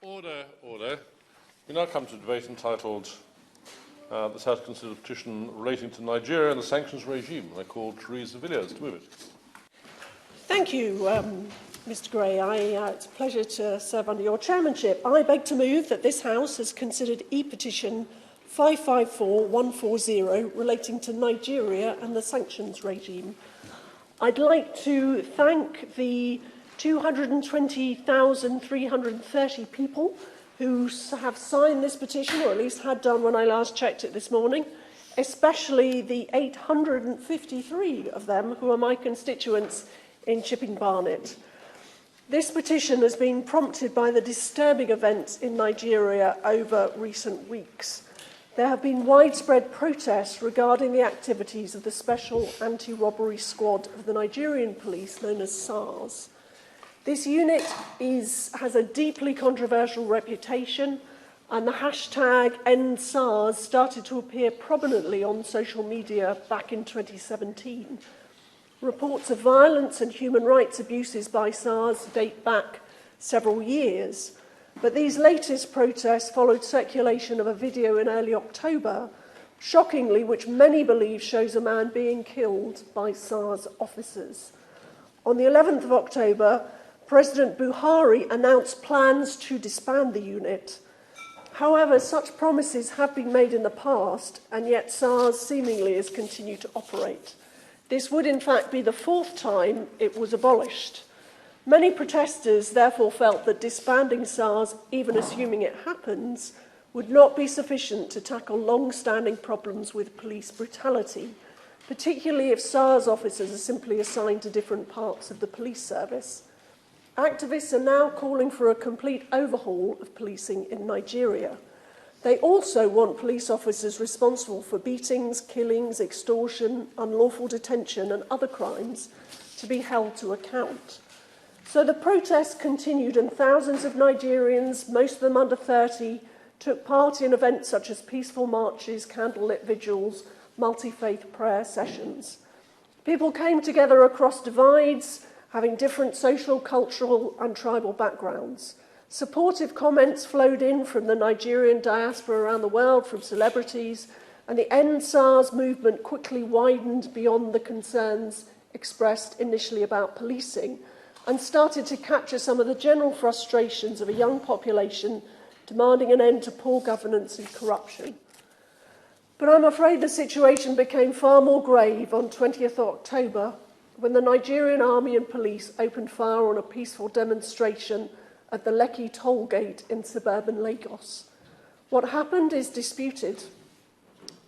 Order, order. We now come to a debate entitled This House considers a petition relating to Nigeria and the sanctions regime. I call Theresa Villiers to move it. Thank you, Mr Gray. It's a pleasure to serve under your chairmanship. I beg to move that this House has considered e-petition 554140 relating to Nigeria and the sanctions regime. I'd like to thank the 220,330 people who have signed this petition, or at least had done when I last checked it this morning, especially the 853 of them who are my constituents in Chipping Barnet. This petition has been prompted by the disturbing events in Nigeria over recent weeks. There have been widespread protests regarding the activities of the Special Anti-Robbery Squad of the Nigerian police, known as SARS. This unit has a deeply controversial reputation, and the hashtag #EndSARS started to appear prominently on social media back in 2017. Reports of violence and human rights abuses by SARS date back several years, but these latest protests followed circulation of a video in early October, shockingly, which many believe shows a man being killed by SARS officers. On the 11th of October, President Buhari announced plans to disband the unit. However, such promises have been made in the past, and yet SARS seemingly has continued to operate. This would in fact be the fourth time it was abolished. Many protesters therefore felt that disbanding SARS, even assuming it happens, would not be sufficient to tackle long-standing problems with police brutality, particularly if SARS officers are simply assigned to different parts of the police service. Activists are now calling for a complete overhaul of policing in Nigeria. They also want police officers responsible for beatings, killings, extortion, unlawful detention and other crimes to be held to account. So the protests continued, and thousands of Nigerians, most of them under 30, took part in events such as peaceful marches, candlelit vigils, multi-faith prayer sessions. People came together across divides, having different social, cultural and tribal backgrounds. Supportive comments flowed in from the Nigerian diaspora around the world, from celebrities, and the End SARS movement quickly widened beyond the concerns expressed initially about policing and started to capture some of the general frustrations of a young population demanding an end to poor governance and corruption. But I'm afraid the situation became far more grave on 20th October, when the Nigerian army and police opened fire on a peaceful demonstration at the Lekki toll gate in suburban Lagos. What happened is disputed,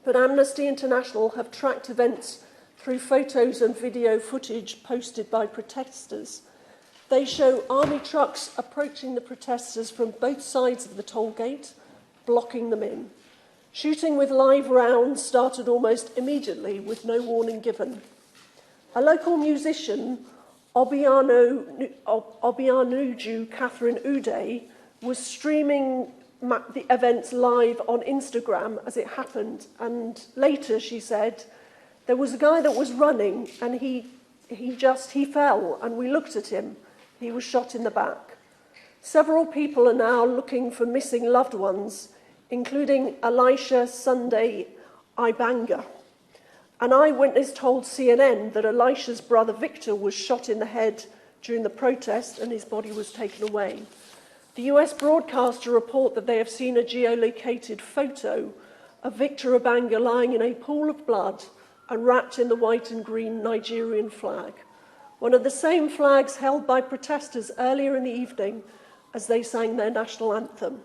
but Amnesty International have tracked events through photos and video footage posted by protesters. They show army trucks approaching the protesters from both sides of the toll gate, blocking them in. Shooting with live rounds started almost immediately with no warning given. A local musician, Obianuju Catherine Ude, was streaming the events live on Instagram as it happened, and later she said, there was a guy that was running and he fell and we looked at him. He was shot in the back. Several people are now looking for missing loved ones, including Elisha Sunday Ibanga. An eyewitness told CNN that Elisha's brother Victor was shot in the head during the protest and his body was taken away. The US broadcaster report that they have seen a geolocated photo of Victor Ibanga lying in a pool of blood and wrapped in the white and green Nigerian flag, one of the same flags held by protesters earlier in the evening as they sang their national anthem.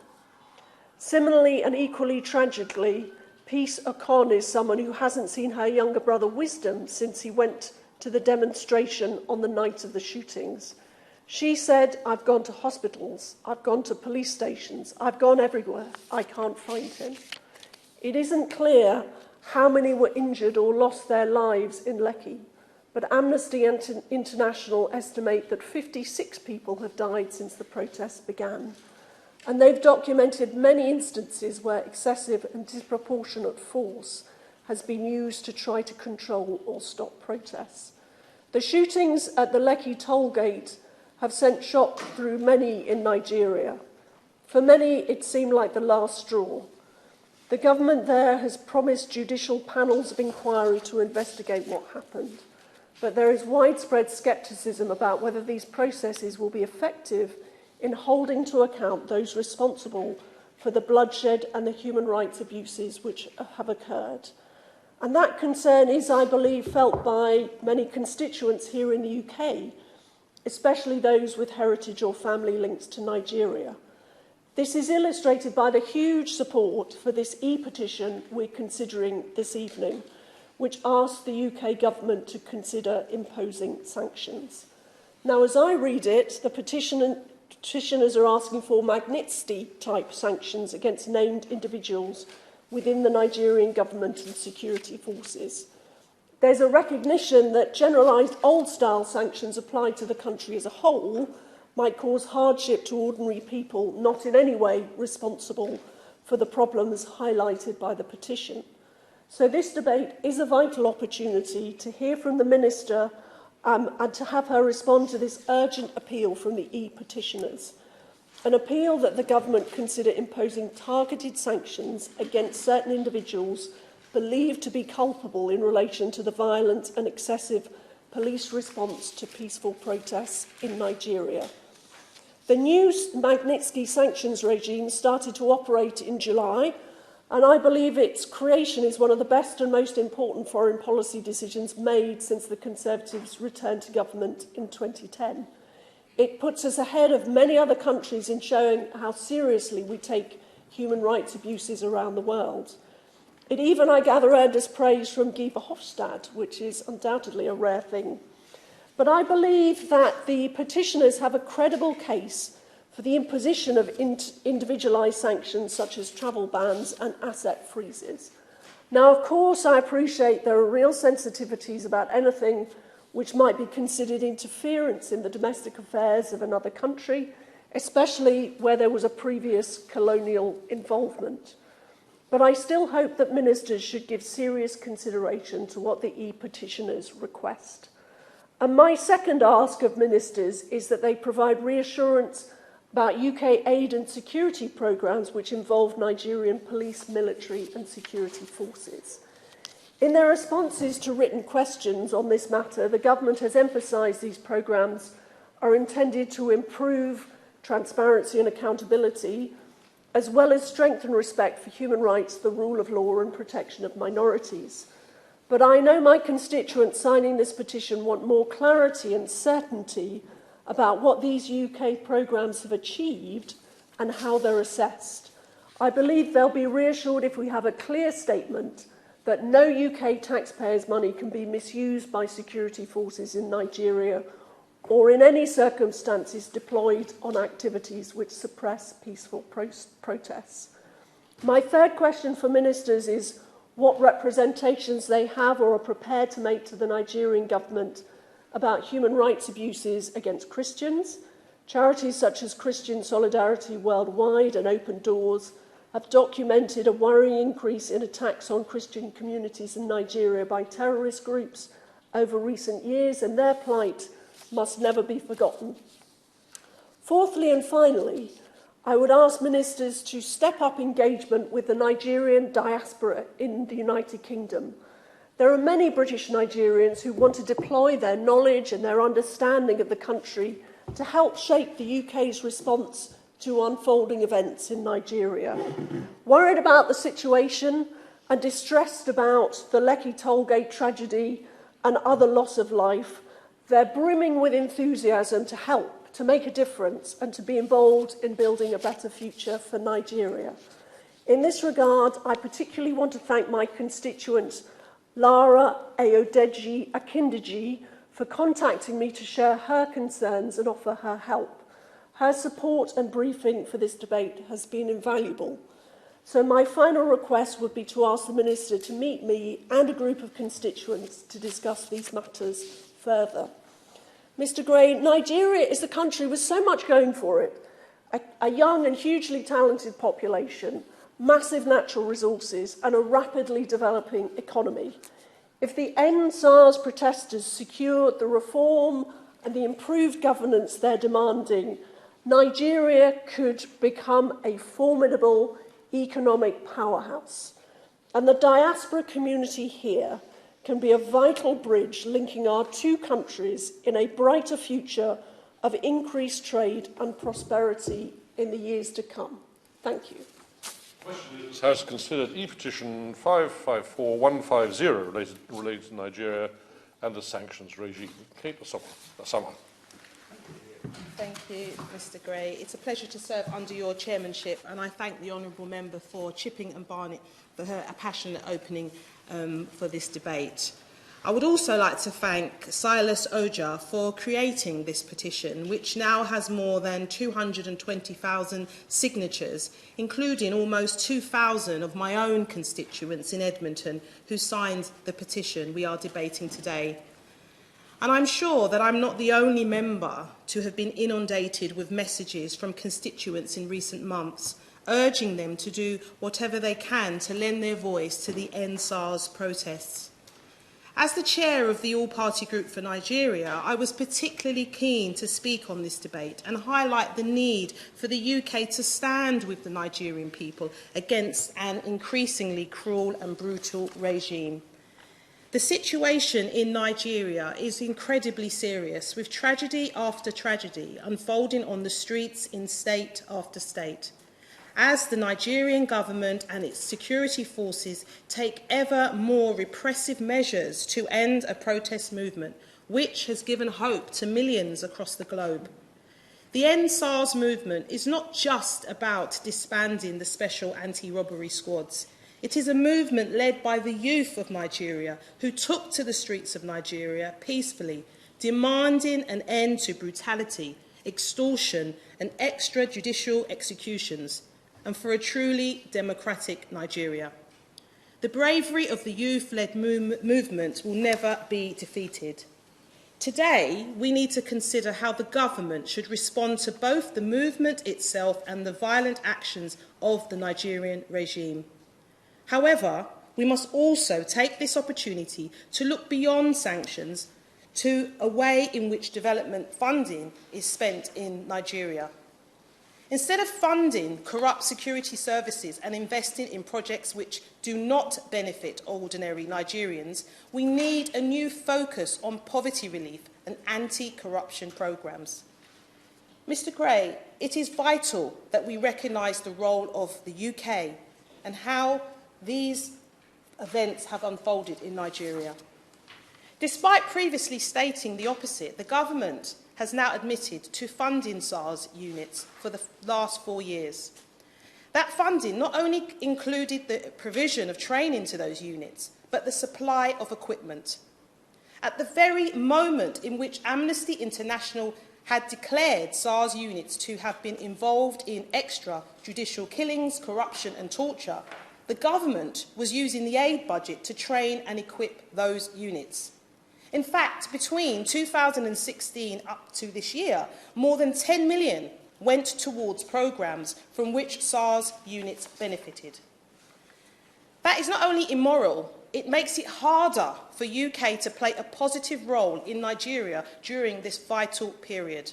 Similarly and equally tragically, Peace Okon is someone who hasn't seen her younger brother Wisdom since he went to the demonstration on the night of the shootings. She said, I've gone to hospitals, I've gone to police stations, I've gone everywhere, I can't find him. It isn't clear how many were injured or lost their lives in Lekki, but Amnesty International estimate that 56 people have died since the protests began. And they've documented many instances where excessive and disproportionate force has been used to try to control or stop protests. The shootings at the Lekki toll gate have sent shock through many in Nigeria. For many, it seemed like the last straw. The government there has promised judicial panels of inquiry to investigate what happened, but there is widespread scepticism about whether these processes will be effective in holding to account those responsible for the bloodshed and the human rights abuses which have occurred. And that concern is, I believe, felt by many constituents here in the UK, especially those with heritage or family links to Nigeria. This is illustrated by the huge support for this e-petition we're considering this evening, which asks the UK government to consider imposing sanctions. Now, as I read it, the petitioners are asking for Magnitsky-type sanctions against named individuals within the Nigerian government and security forces. There's a recognition that generalised old-style sanctions applied to the country as a whole might cause hardship to ordinary people not in any way responsible for the problems highlighted by the petition. So this debate is a vital opportunity to hear from the Minister and to have her respond to this urgent appeal from the e-petitioners. An appeal that the government consider imposing targeted sanctions against certain individuals believed to be culpable in relation to the violent and excessive police response to peaceful protests in Nigeria. The new Magnitsky sanctions regime started to operate in July, and I believe its creation is one of the best and most important foreign policy decisions made since the Conservatives returned to government in 2010. It puts us ahead of many other countries in showing how seriously we take human rights abuses around the world. It even, I gather, earned us praise from Guy Verhofstadt, which is undoubtedly a rare thing. But I believe that the petitioners have a credible case for the imposition of individualised sanctions such as travel bans and asset freezes. Now, of course, I appreciate there are real sensitivities about anything which might be considered interference in the domestic affairs of another country, especially where there was a previous colonial involvement. But I still hope that ministers should give serious consideration to what the e-petitioners request. And my second ask of ministers is that they provide reassurance about UK aid and security programmes which involve Nigerian police, military and security forces. In their responses to written questions on this matter, the government has emphasised these programmes are intended to improve transparency and accountability, as well as strengthen respect for human rights, the rule of law and protection of minorities. But I know my constituents signing this petition want more clarity and certainty about what these UK programmes have achieved and how they're assessed. I believe they'll be reassured if we have a clear statement that no UK taxpayers' money can be misused by security forces in Nigeria or in any circumstances deployed on activities which suppress peaceful protests. My third question for ministers is what representations they have or are prepared to make to the Nigerian government about human rights abuses against Christians. Charities such as Christian Solidarity Worldwide and Open Doors have documented a worrying increase in attacks on Christian communities in Nigeria by terrorist groups over recent years, and their plight must never be forgotten. Fourthly and finally, I would ask ministers to step up engagement with the Nigerian diaspora in the United Kingdom. There are many British Nigerians who want to deploy their knowledge and their understanding of the country to help shape the UK's response to unfolding events in Nigeria. Worried about the situation and distressed about the Lekki Tollgate tragedy and other loss of life, they're brimming with enthusiasm to help, to make a difference and to be involved in building a better future for Nigeria. In this regard, I particularly want to thank my constituent Lara Ayodeji Akindeji for contacting me to share her concerns and offer her help. Her support and briefing for this debate has been invaluable. So my final request would be to ask the Minister to meet me and a group of constituents to discuss these matters further. Mr Gray, Nigeria is a country with so much going for it. A young and hugely talented population, massive natural resources and a rapidly developing economy. If the End SARS protesters secured the reform and the improved governance they're demanding, Nigeria could become a formidable economic powerhouse, and the diaspora community here can be a vital bridge linking our two countries in a brighter future of increased trade and prosperity in the years to come. Thank you. The question is, this House considered e-petition 554150 related to Nigeria and the sanctions regime. Kate or someone? Thank you, Mr Gray. It's a pleasure to serve under your chairmanship, and I thank the honourable member for Chipping and Barnett for her passionate opening for this debate. I would also like to thank Silas Oja for creating this petition, which now has more than 220,000 signatures, including almost 2,000 of my own constituents in Edmonton who signed the petition we are debating today. And I'm sure that I'm not the only member to have been inundated with messages from constituents in recent months, urging them to do whatever they can to lend their voice to the End SARS protests. As the chair of the All-Party Group for Nigeria, I was particularly keen to speak on this debate and highlight the need for the UK to stand with the Nigerian people against an increasingly cruel and brutal regime. The situation in Nigeria is incredibly serious, with tragedy after tragedy unfolding on the streets in state after state, as the Nigerian government and its security forces take ever more repressive measures to end a protest movement, which has given hope to millions across the globe. The End SARS movement is not just about disbanding the special anti-robbery squads. It is a movement led by the youth of Nigeria who took to the streets of Nigeria peacefully, demanding an end to brutality, extortion and extrajudicial executions, and for a truly democratic Nigeria. The bravery of the youth-led movement will never be defeated. Today, we need to consider how the government should respond to both the movement itself and the violent actions of the Nigerian regime. However, we must also take this opportunity to look beyond sanctions to a way in which development funding is spent in Nigeria. Instead of funding corrupt security services and investing in projects which do not benefit ordinary Nigerians, we need a new focus on poverty relief and anti-corruption programmes. Mr Gray, it is vital that we recognise the role of the UK and how these events have unfolded in Nigeria. Despite previously stating the opposite, the government has now admitted to funding SARS units for the last 4 years. That funding not only included the provision of training to those units, but the supply of equipment. At the very moment in which Amnesty International had declared SARS units to have been involved in extrajudicial killings, corruption and torture, the government was using the aid budget to train and equip those units. In fact, between 2016 up to this year, more than 10 million went towards programmes from which SARS units benefited. That is not only immoral, it makes it harder for UK to play a positive role in Nigeria during this vital period.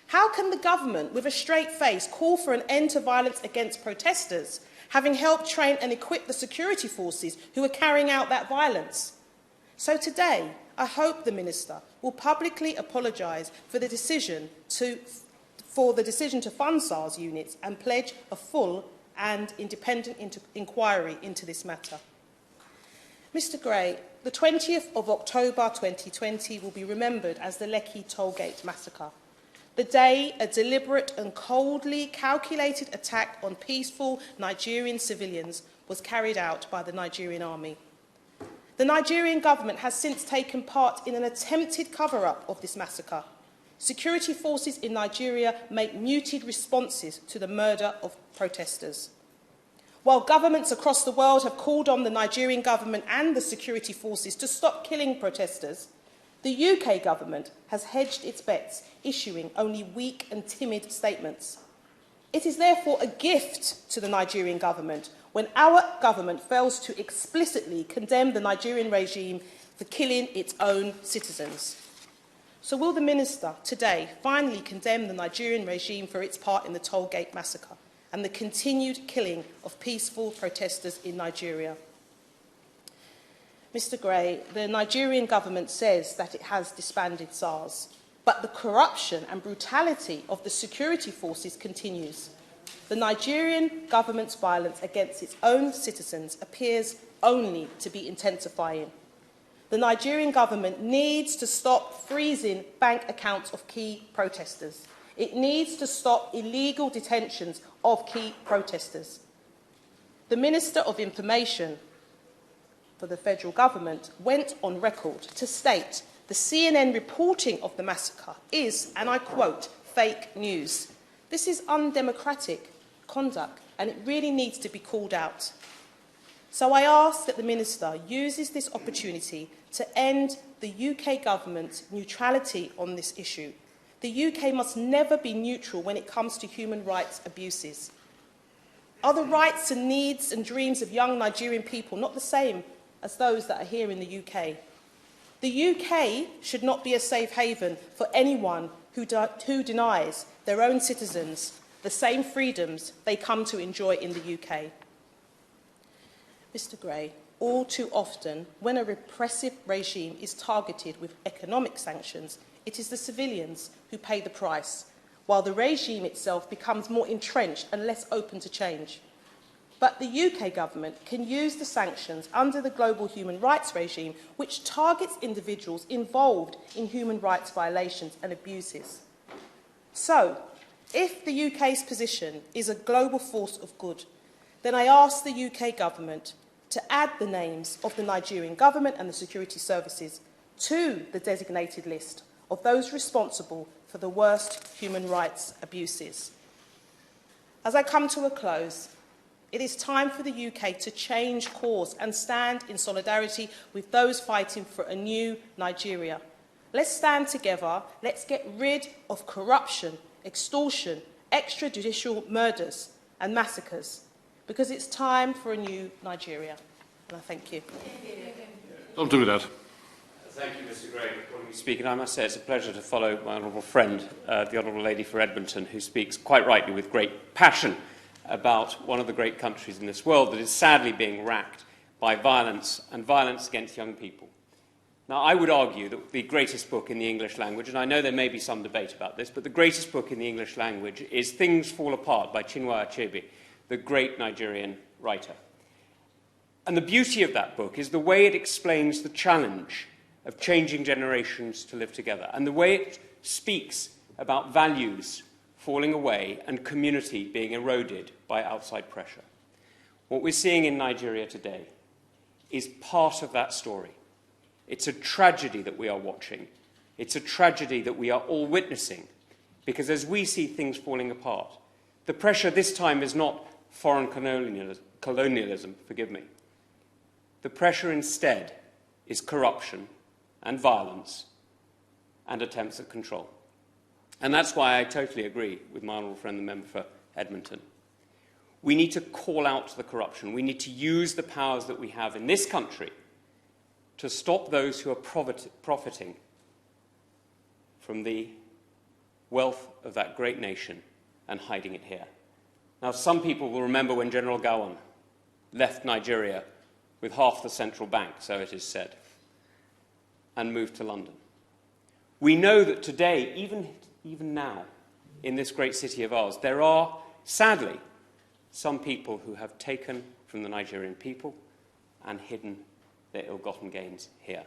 How can the government, with a straight face, call for an end to violence against protesters, having helped train and equip the security forces who are carrying out that violence? So today, I hope the Minister will publicly apologise for the decision to fund SARS units and pledge a full and independent inquiry into this matter. Mr Gray, the 20th of October 2020 will be remembered as the Lekki Tollgate massacre, the day a deliberate and coldly calculated attack on peaceful Nigerian civilians was carried out by the Nigerian army. The Nigerian government has since taken part in an attempted cover-up of this massacre. Security forces in Nigeria make muted responses to the murder of protesters. While governments across the world have called on the Nigerian government and the security forces to stop killing protesters, the UK government has hedged its bets, issuing only weak and timid statements. It is therefore a gift to the Nigerian government when our government fails to explicitly condemn the Nigerian regime for killing its own citizens. So will the Minister today finally condemn the Nigerian regime for its part in the Tollgate massacre and the continued killing of peaceful protesters in Nigeria? Mr. Gray, the Nigerian government says that it has disbanded SARS, but the corruption and brutality of the security forces continues. The Nigerian government's violence against its own citizens appears only to be intensifying. The Nigerian government needs to stop freezing bank accounts of key protesters. It needs to stop illegal detentions of key protesters. The Minister of Information for the federal government went on record to state the CNN reporting of the massacre is, and I quote, fake news. This is undemocratic conduct, and it really needs to be called out. So I ask that the Minister uses this opportunity to end the UK government's neutrality on this issue. The UK must never be neutral when it comes to human rights abuses. Are the rights and needs and dreams of young Nigerian people not the same as those that are here in the UK? The UK should not be a safe haven for anyone who denies their own citizens the same freedoms they come to enjoy in the UK. Mr. Gray, all too often, when a repressive regime is targeted with economic sanctions, it is the civilians who pay the price, while the regime itself becomes more entrenched and less open to change. But the UK government can use the sanctions under the global human rights regime, which targets individuals involved in human rights violations and abuses. So, if the UK's position is a global force of good, then I ask the UK government to add the names of the Nigerian government and the security services to the designated list of those responsible for the worst human rights abuses. As I come to a close, it is time for the UK to change course and stand in solidarity with those fighting for a new Nigeria. Let's stand together. Let's get rid of corruption, extortion, extrajudicial murders and massacres, because it's time for a new Nigeria. And I thank you. Don't do that. Thank you, Mr. Gray, for calling me to speak. And I must say it's a pleasure to follow my honourable friend, the Honourable Lady for Edmonton, who speaks quite rightly with great passion about one of the great countries in this world that is sadly being racked by violence, and violence against young people. Now, I would argue that the greatest book in the English language, and I know there may be some debate about this, but the greatest book in the English language is Things Fall Apart by Chinua Achebe, the great Nigerian writer. And the beauty of that book is the way it explains the challenge of changing generations to live together, and the way it speaks about values falling away and community being eroded by outside pressure. What we're seeing in Nigeria today is part of that story. It's a tragedy that we are watching. It's a tragedy that we are all witnessing, because as we see things falling apart, the pressure this time is not foreign colonialism, forgive me. The pressure instead is corruption and violence and attempts at control. And that's why I totally agree with my honourable friend, the member for Edmonton. We need to call out the corruption. We need to use the powers that we have in this country to stop those who are profiting from the wealth of that great nation and hiding it here. Now, some people will remember when General Gowon left Nigeria with half the central bank, so it is said, and moved to London. We know that today, even now, in this great city of ours, there are, sadly, some people who have taken from the Nigerian people and hidden their ill-gotten gains here.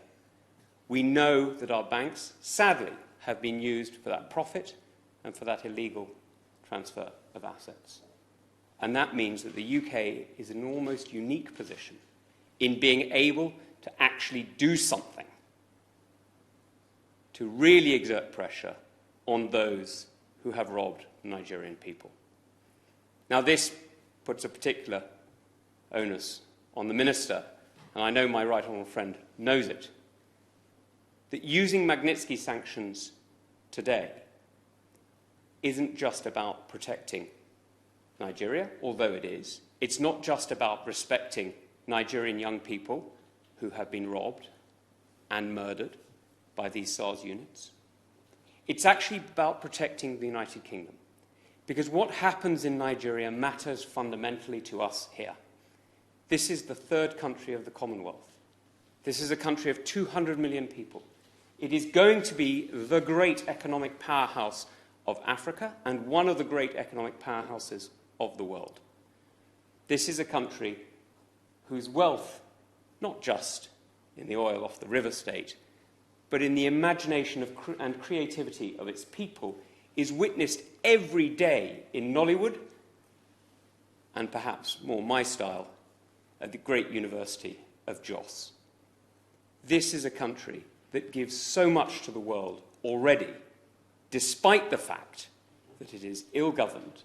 We know that our banks, sadly, have been used for that profit and for that illegal transfer of assets. And that means that the UK is in an almost unique position in being able to actually do something to really exert pressure on those who have robbed the Nigerian people. Now, this puts a particular onus on the Minister, and I know my right honourable friend knows it, that using Magnitsky sanctions today isn't just about protecting Nigeria, although it is. It's not just about respecting Nigerian young people who have been robbed and murdered by these SARS units. It's actually about protecting the United Kingdom. Because what happens in Nigeria matters fundamentally to us here. This is the third country of the Commonwealth. This is a country of 200 million people. It is going to be the great economic powerhouse of Africa and one of the great economic powerhouses of the world. This is a country whose wealth, not just in the oil off the river state, but in the imagination and creativity of its people, is witnessed every day in Nollywood, and perhaps more my style, at the great University of Jos. This is a country that gives so much to the world already, despite the fact that it is ill-governed,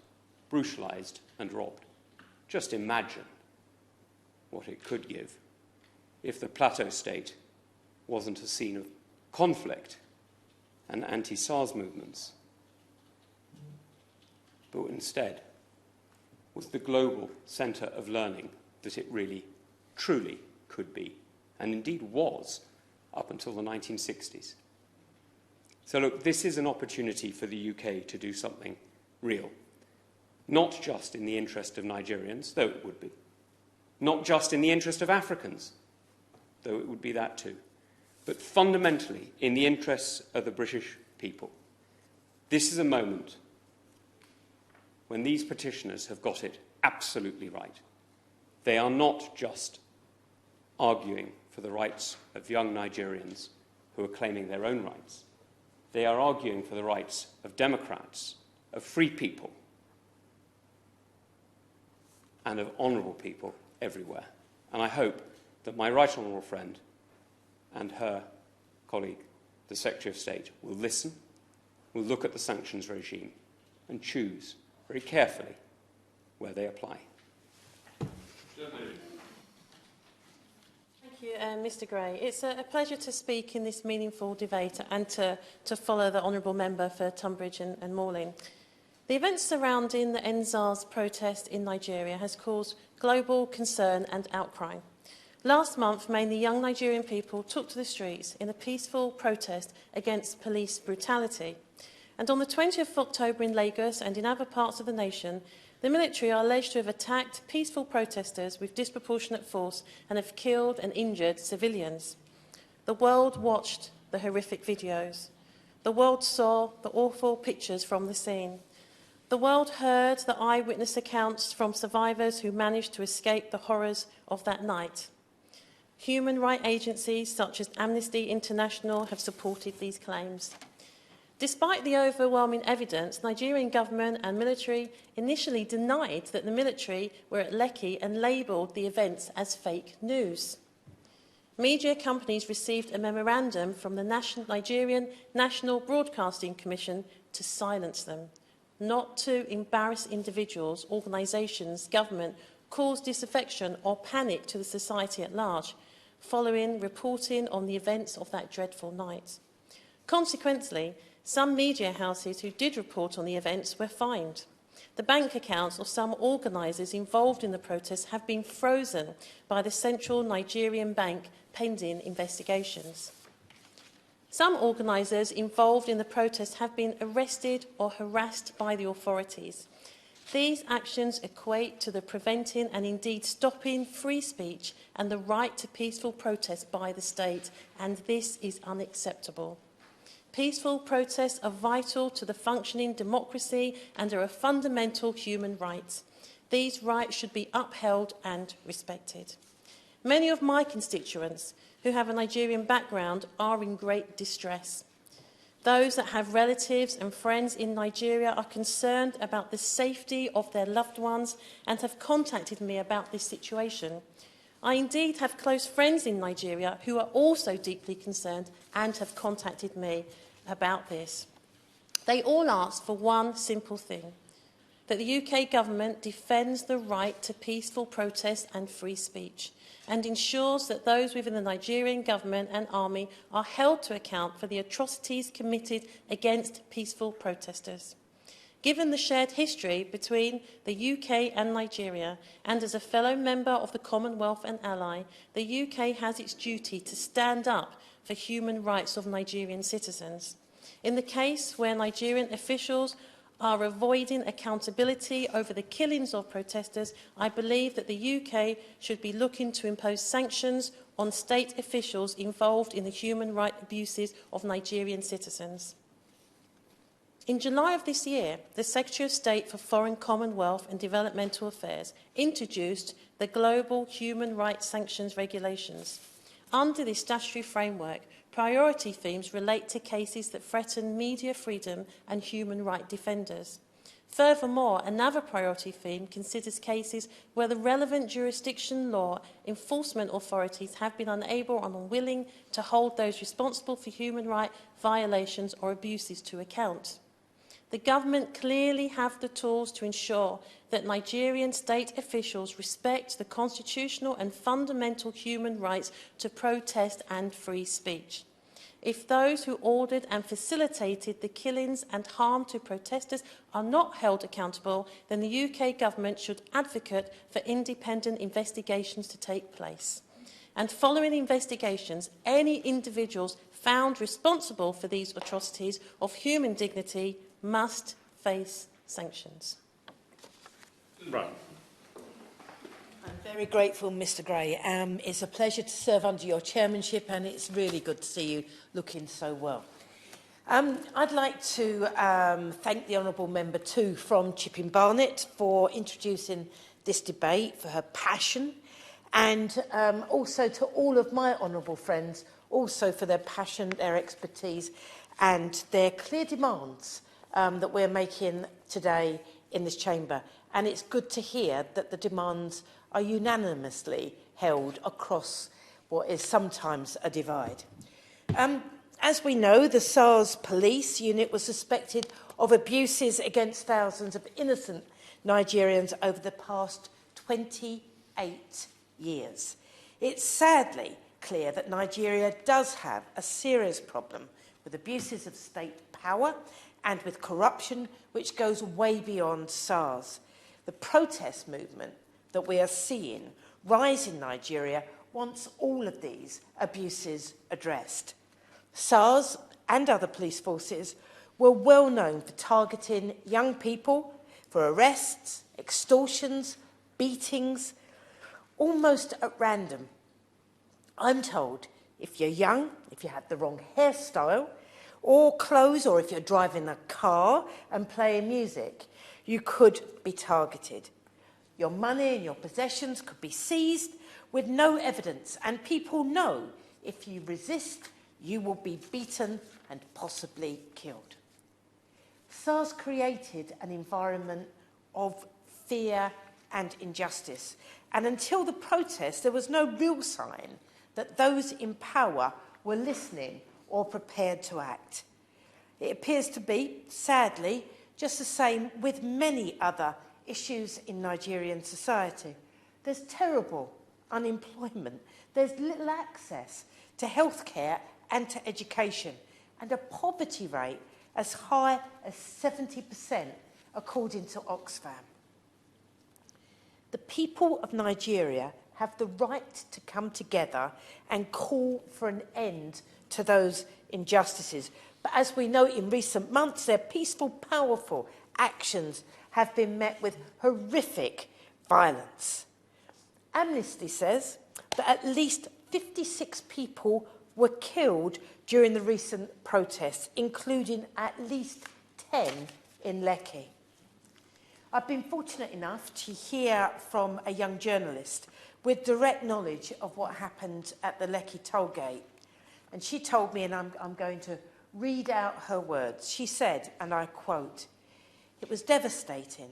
brutalised and robbed. Just imagine what it could give if the Plateau State wasn't a scene of conflict and anti-SARS movements, but instead was the global centre of learning that it really, truly could be, and indeed was up until the 1960s. So look, this is an opportunity for the UK to do something real, not just in the interest of Nigerians, though it would be, not just in the interest of Africans, though it would be that too, but fundamentally in the interests of the British people. This is a moment when these petitioners have got it absolutely right. They are not just arguing for the rights of young Nigerians who are claiming their own rights. They are arguing for the rights of Democrats, of free people, and of honourable people everywhere. And I hope that my right honourable friend and her colleague, the Secretary of State, will listen, will look at the sanctions regime and choose very carefully where they apply. Thank you, Mr Gray. It's a pleasure to speak in this meaningful debate and to follow the honourable member for Tunbridge and Morling. The events surrounding the NSAS protest in Nigeria has caused global concern and outcry. Last month, mainly young Nigerian people took to the streets in a peaceful protest against police brutality. And on the 20th of October in Lagos and in other parts of the nation, the military are alleged to have attacked peaceful protesters with disproportionate force and have killed and injured civilians. The world watched the horrific videos. The world saw the awful pictures from the scene. The world heard the eyewitness accounts from survivors who managed to escape the horrors of that night. Human rights agencies such as Amnesty International have supported these claims. Despite the overwhelming evidence, Nigerian government and military initially denied that the military were at Lekki and labelled the events as fake news. Media companies received a memorandum from the Nigerian National Broadcasting Commission to silence them, not to embarrass individuals, organisations, government, cause disaffection or panic to the society at large, following reporting on the events of that dreadful night. Consequently, some media houses who did report on the events were fined. The bank accounts of some organisers involved in the protests have been frozen by the Central Nigerian Bank pending investigations. Some organisers involved in the protests have been arrested or harassed by the authorities. These actions equate to the preventing and indeed stopping free speech and the right to peaceful protest by the state, and this is unacceptable. Peaceful protests are vital to the functioning democracy and are a fundamental human right. These rights should be upheld and respected. Many of my constituents who have a Nigerian background are in great distress. Those that have relatives and friends in Nigeria are concerned about the safety of their loved ones and have contacted me about this situation. I indeed have close friends in Nigeria who are also deeply concerned and have contacted me about this. They all ask for one simple thing, that the UK government defends the right to peaceful protest and free speech and ensures that those within the Nigerian government and army are held to account for the atrocities committed against peaceful protesters. Given the shared history between the UK and Nigeria, and as a fellow member of the Commonwealth and ally, the UK has its duty to stand up for human rights of Nigerian citizens. In the case where Nigerian officials are avoiding accountability over the killings of protesters, I believe that the UK should be looking to impose sanctions on state officials involved in the human rights abuses of Nigerian citizens. In July of this year, the Secretary of State for Foreign Commonwealth and Developmental Affairs introduced the Global Human Rights Sanctions Regulations. Under this statutory framework, priority themes relate to cases that threaten media freedom and human rights defenders. Furthermore, another priority theme considers cases where the relevant jurisdiction law enforcement authorities have been unable or unwilling to hold those responsible for human rights violations or abuses to account. The government clearly have the tools to ensure that Nigerian state officials respect the constitutional and fundamental human rights to protest and free speech. If those who ordered and facilitated the killings and harm to protesters are not held accountable, then the UK government should advocate for independent investigations to take place. And following investigations, any individuals found responsible for these atrocities of human dignity must face sanctions. Right. I'm very grateful, Mr Gray. It's a pleasure to serve under your chairmanship, and it's really good to see you looking so well. I'd like to thank the Honourable Member too from Chipping Barnet for introducing this debate, for her passion, and also to all of my honourable friends, also for their passion, their expertise, and their clear demands that we're making today in this chamber. And it's good to hear that the demands are unanimously held across what is sometimes a divide. As we know, the SARS police unit was suspected of abuses against thousands of innocent Nigerians over the past 28 years. It's sadly clear that Nigeria does have a serious problem with abuses of state power and with corruption which goes way beyond SARS. The protest movement that we are seeing rise in Nigeria wants all of these abuses addressed. SARS and other police forces were well known for targeting young people, for arrests, extortions, beatings, almost at random. I'm told if you're young, if you have the wrong hairstyle or clothes, or if you're driving a car and playing music, you could be targeted. Your money and your possessions could be seized with no evidence, and people know if you resist, you will be beaten and possibly killed. SARS created an environment of fear and injustice, and until the protest, there was no real sign that those in power were listening or prepared to act. It appears to be, sadly, just the same with many other issues in Nigerian society. There's terrible unemployment, there's little access to healthcare and to education, and a poverty rate as high as 70%, according to Oxfam. The people of Nigeria have the right to come together and call for an end to those injustices. But as we know, in recent months, their peaceful, powerful actions have been met with horrific violence. Amnesty says that at least 56 people were killed during the recent protests, including at least 10 in Lekki. I've been fortunate enough to hear from a young journalist with direct knowledge of what happened at the Lekki toll gate. And she told me, and I'm going to read out her words. She said, and I quote, "It was devastating,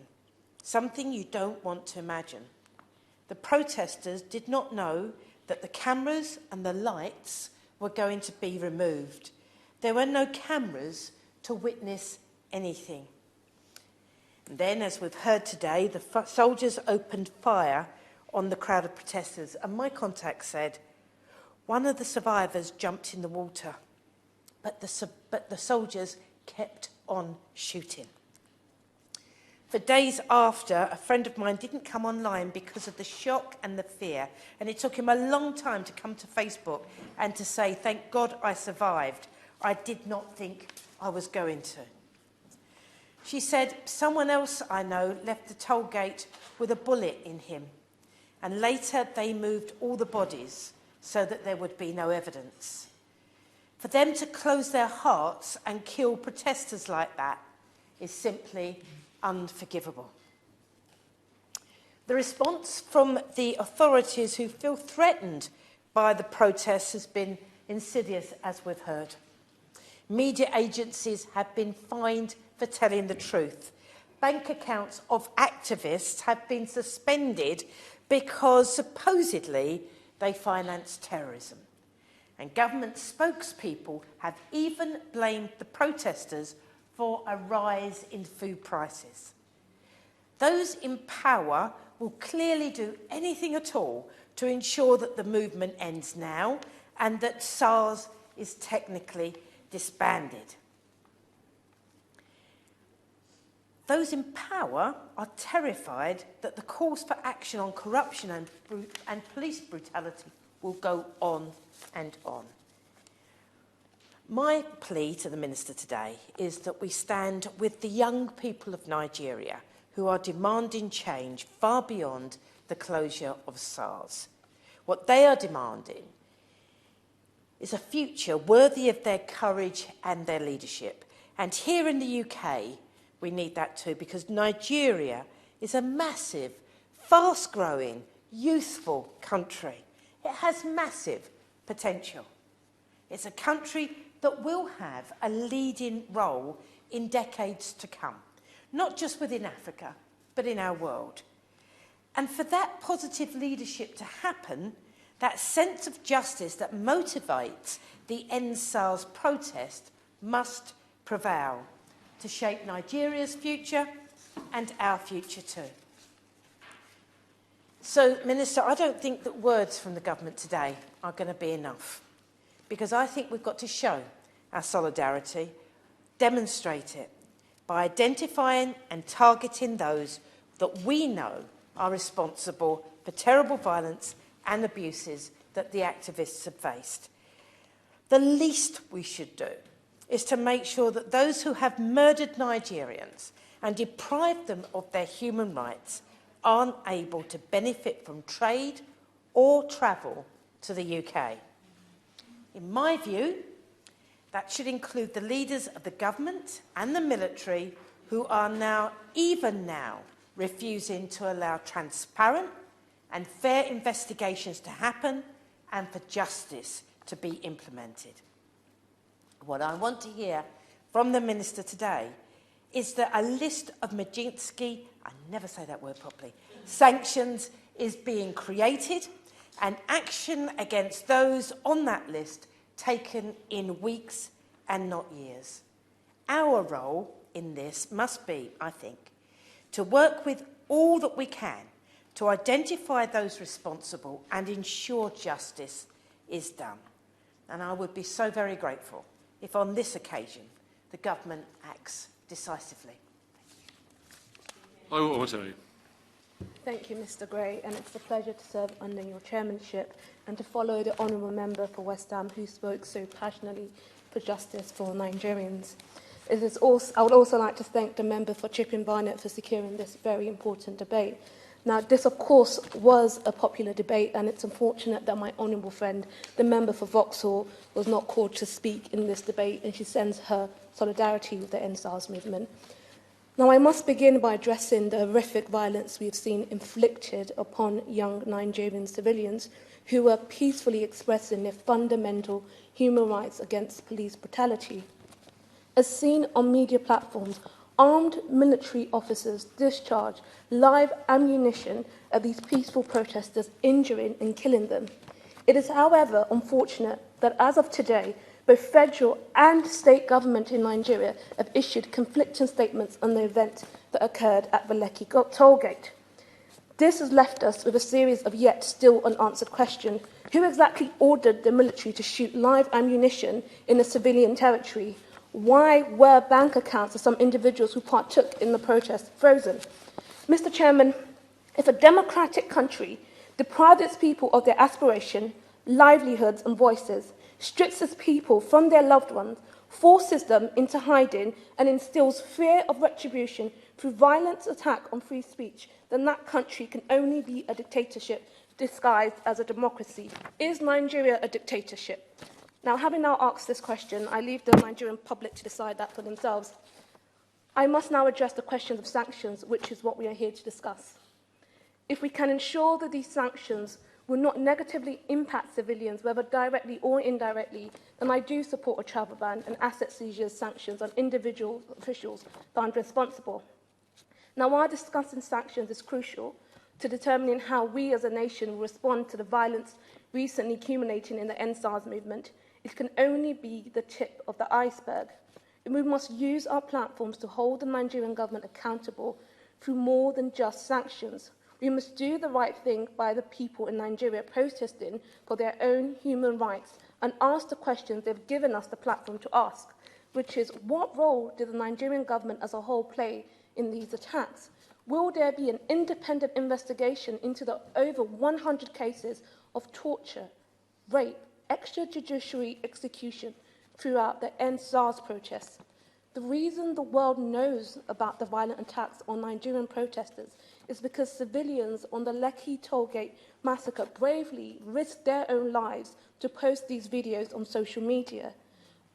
something you don't want to imagine. The protesters did not know that the cameras and the lights were going to be removed. There were no cameras to witness anything." And then, as we've heard today, the soldiers opened fire on the crowd of protesters, and my contact said one of the survivors jumped in the water, but the soldiers kept on shooting. For days after, a friend of mine didn't come online because of the shock and the fear, and it took him a long time to come to Facebook and to say, "Thank God I survived. I did not think I was going to. She said, someone else I know left the toll gate with a bullet in him, and later they moved all the bodies so that there would be no evidence. For them to close their hearts and kill protesters like that is simply unforgivable. The response from the authorities who feel threatened by the protests has been insidious, as we've heard. Media agencies have been fined for telling the truth. Bank accounts of activists have been suspended because supposedly they finance terrorism. And government spokespeople have even blamed the protesters for a rise in food prices. Those in power will clearly do anything at all to ensure that the movement ends now and that SARS is technically disbanded. Those in power are terrified that the calls for action on corruption and police brutality will go on and on. My plea to the Minister today is that we stand with the young people of Nigeria who are demanding change far beyond the closure of SARS. What they are demanding is a future worthy of their courage and their leadership. And here in the UK, we need that too, because Nigeria is a massive, fast-growing, youthful country. It has massive potential. It's a country that will have a leading role in decades to come, not just within Africa, but in our world. And for that positive leadership to happen, that sense of justice that motivates the End SARS protest must prevail to shape Nigeria's future and our future too. So, Minister, I don't think that words from the government today are going to be enough, because I think we've got to show our solidarity, demonstrate it, by identifying and targeting those that we know are responsible for terrible violence and abuses that the activists have faced. The least we should do is to make sure that those who have murdered Nigerians and deprived them of their human rights aren't able to benefit from trade or travel to the UK. In my view, that should include the leaders of the government and the military who are now, even now, refusing to allow transparent and fair investigations to happen and for justice to be implemented. What I want to hear from the Minister today is that a list of Magnitsky, I never say that word properly, sanctions is being created and action against those on that list taken in weeks and not years. Our role in this must be, I think, to work with all that we can to identify those responsible and ensure justice is done. And I would be so very grateful if on this occasion the government acts decisively. I will tell you. Thank you, Mr Gray, and it's a pleasure to serve under your chairmanship and to follow the honourable member for West Ham who spoke so passionately for justice for Nigerians. I would also like to thank the member for Chipping Barnett for securing this very important debate. Now, this, of course, was a popular debate, and it's unfortunate that my honourable friend, the member for Vauxhall, was not called to speak in this debate, and she sends her solidarity with the End SARS movement. Now, I must begin by addressing the horrific violence we've seen inflicted upon young Nigerian civilians who were peacefully expressing their fundamental human rights against police brutality. As seen on media platforms, armed military officers discharge live ammunition at these peaceful protesters, injuring and killing them. It is, however, unfortunate that as of today, both federal and state government in Nigeria have issued conflicting statements on the event that occurred at the Lekki tollgate. This has left us with a series of yet still unanswered questions. Who exactly ordered the military to shoot live ammunition in a civilian territory? Why were bank accounts of some individuals who partook in the protest frozen? Mr Chairman, if a democratic country deprives its people of their aspiration, livelihoods and voices, strips its people from their loved ones, forces them into hiding and instills fear of retribution through violent attack on free speech, then that country can only be a dictatorship disguised as a democracy. Is Nigeria a dictatorship? Now, having now asked this question, I leave the Nigerian public to decide that for themselves. I must now address the question of sanctions, which is what we are here to discuss. If we can ensure that these sanctions will not negatively impact civilians, whether directly or indirectly, then I do support a travel ban and asset seizure sanctions on individual officials found responsible. Now, while discussing sanctions is crucial to determining how we as a nation will respond to the violence recently accumulating in the NSARS movement, it can only be the tip of the iceberg. And we must use our platforms to hold the Nigerian government accountable through more than just sanctions. We must do the right thing by the people in Nigeria protesting for their own human rights and ask the questions they've given us the platform to ask, which is, what role did the Nigerian government as a whole play in these attacks? Will there be an independent investigation into the over 100 cases of torture, rape, extrajudicial execution throughout the NSARS protests? The reason the world knows about the violent attacks on Nigerian protesters is because civilians on the Lekki Tollgate massacre bravely risked their own lives to post these videos on social media.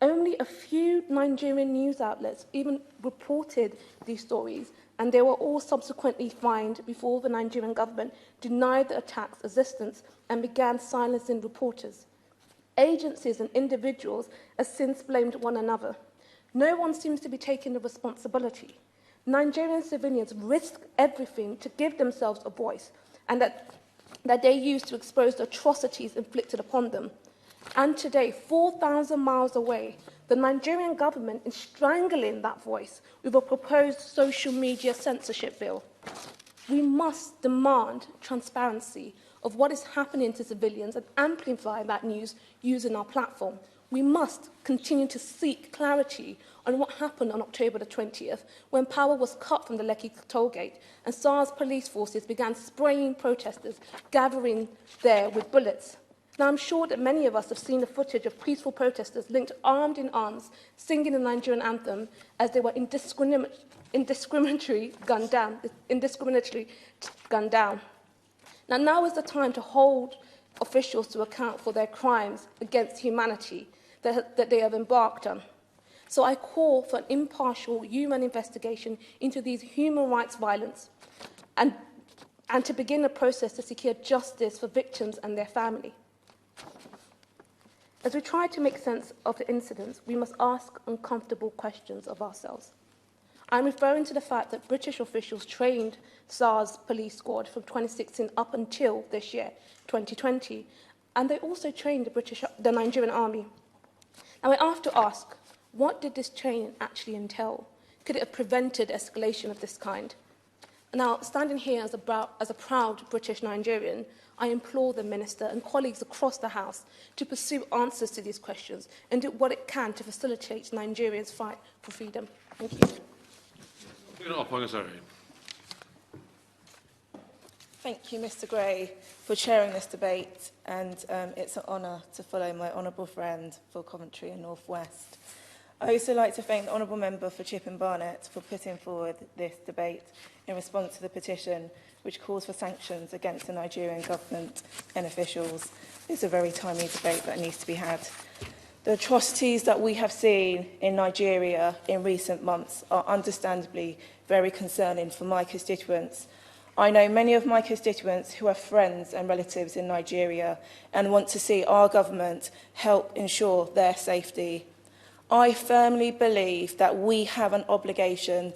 Only a few Nigerian news outlets even reported these stories, and they were all subsequently fined before the Nigerian government denied the attack's existence and began silencing reporters. Agencies and individuals have since blamed one another. No one seems to be taking the responsibility. Nigerian civilians risk everything to give themselves a voice, and that they use to expose the atrocities inflicted upon them. And today, 4,000 miles away, the Nigerian government is strangling that voice with a proposed social media censorship bill. We must demand transparency of what is happening to civilians and amplify that news using our platform. We must continue to seek clarity on what happened on October the 20th, when power was cut from the Lekki Tollgate and SARS police forces began spraying protesters gathering there with bullets. Now, I'm sure that many of us have seen the footage of peaceful protesters linked armed in arms, singing the Nigerian anthem as they were indiscriminately gunned down. Now is the time to hold officials to account for their crimes against humanity that they have embarked on. So I call for an impartial human investigation into these human rights violence and to begin a process to secure justice for victims and their family. As we try to make sense of the incidents, we must ask uncomfortable questions of ourselves. I'm referring to the fact that British officials trained SARS police squad from 2016 up until this year, 2020, and they also trained the Nigerian army. Now, I have to ask, what did this training actually entail? Could it have prevented escalation of this kind? Now, standing here as a proud British Nigerian, I implore the Minister and colleagues across the House to pursue answers to these questions and do what it can to facilitate Nigerians' fight for freedom. Thank you. Thank you, Mr Gray, for chairing this debate, and it's an honour to follow my honourable friend for Coventry and North West. I also like to thank the honourable member for Chipping Barnett for putting forward this debate in response to the petition which calls for sanctions against the Nigerian government and officials. It's a very timely debate that needs to be had. The atrocities that we have seen in Nigeria in recent months are understandably very concerning for my constituents. I know many of my constituents who have friends and relatives in Nigeria and want to see our government help ensure their safety. I firmly believe that we have an obligation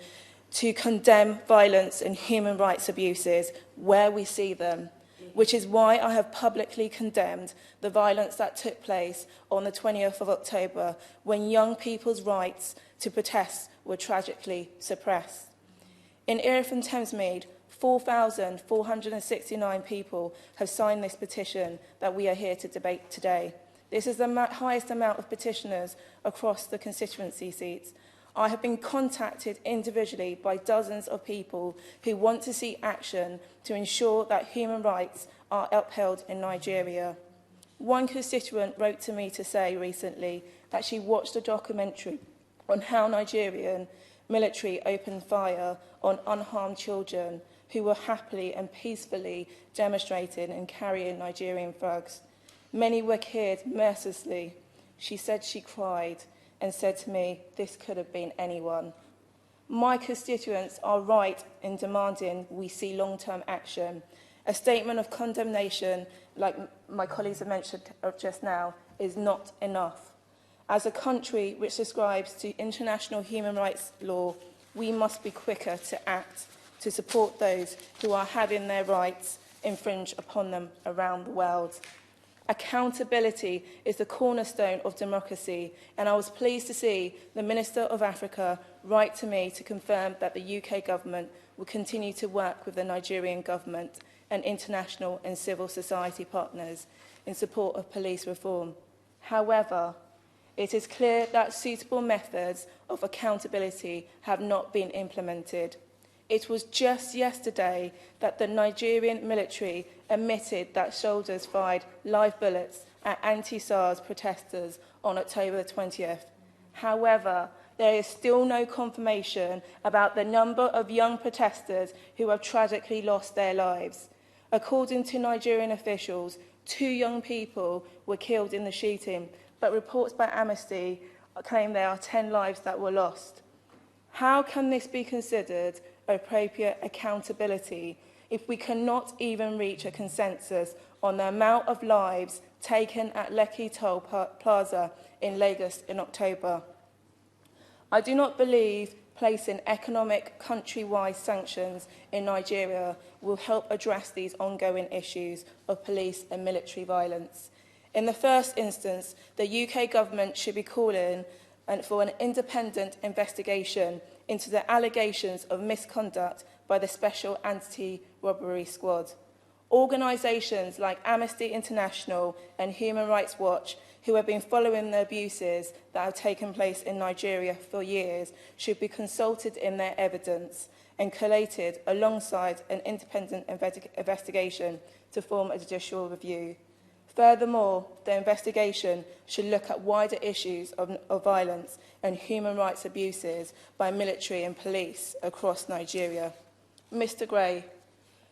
to condemn violence and human rights abuses where we see them, which is why I have publicly condemned the violence that took place on the 20th of October when young people's rights to protest were tragically suppressed. In Erith and Thamesmead, 4,469 people have signed this petition that we are here to debate today. This is the highest amount of petitioners across the constituency seats. I have been contacted individually by dozens of people who want to see action to ensure that human rights are upheld in Nigeria. One constituent wrote to me to say recently that she watched a documentary on how Nigerian military opened fire on unharmed children who were happily and peacefully demonstrating and carrying Nigerian flags. Many were killed mercilessly. She said she cried and said to me, "This could have been anyone." My constituents are right in demanding we see long-term action. A statement of condemnation, like my colleagues have mentioned just now, is not enough. As a country which subscribes to international human rights law, we must be quicker to act to support those who are having their rights infringed upon them around the world. Accountability is the cornerstone of democracy, and I was pleased to see the Minister of Africa write to me to confirm that the UK government will continue to work with the Nigerian government and international and civil society partners in support of police reform. However, it is clear that suitable methods of accountability have not been implemented. It was just yesterday that the Nigerian military admitted that soldiers fired live bullets at anti-SARS protesters on October the 20th. However, there is still no confirmation about the number of young protesters who have tragically lost their lives. According to Nigerian officials, 2 young people were killed in the shooting, but reports by Amnesty claim there are 10 lives that were lost. How can this be considered appropriate accountability if we cannot even reach a consensus on the amount of lives taken at Lekki Toll Plaza in Lagos in October? I do not believe placing economic countrywide sanctions in Nigeria will help address these ongoing issues of police and military violence. In the first instance, the UK government should be calling for an independent investigation into the allegations of misconduct by the Special Anti-Robbery Squad. Organisations like Amnesty International and Human Rights Watch, who have been following the abuses that have taken place in Nigeria for years, should be consulted in their evidence and collated alongside an independent investigation to form a judicial review. Furthermore, the investigation should look at wider issues of violence and human rights abuses by military and police across Nigeria. Mr. Gray,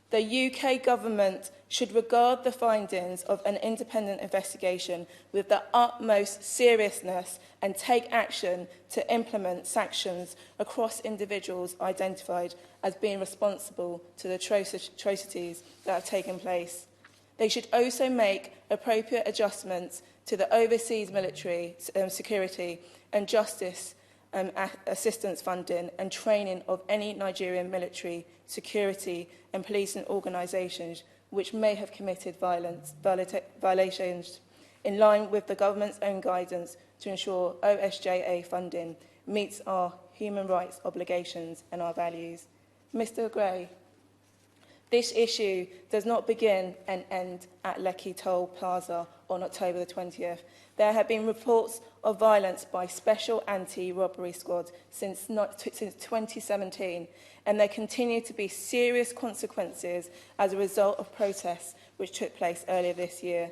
the UK government should regard the findings of an independent investigation with the utmost seriousness and take action to implement sanctions across individuals identified as being responsible to the atrocities that have taken place. They should also make appropriate adjustments to the overseas military security and justice assistance funding and training of any Nigerian military, security and policing organisations which may have committed violations in line with the government's own guidance to ensure OSJA funding meets our human rights obligations and our values. Mr. Gray, this issue does not begin and end at Lekki Toll Plaza on October the 20th. There have been reports of violence by Special Anti-Robbery Squad since 2017, and there continue to be serious consequences as a result of protests which took place earlier this year.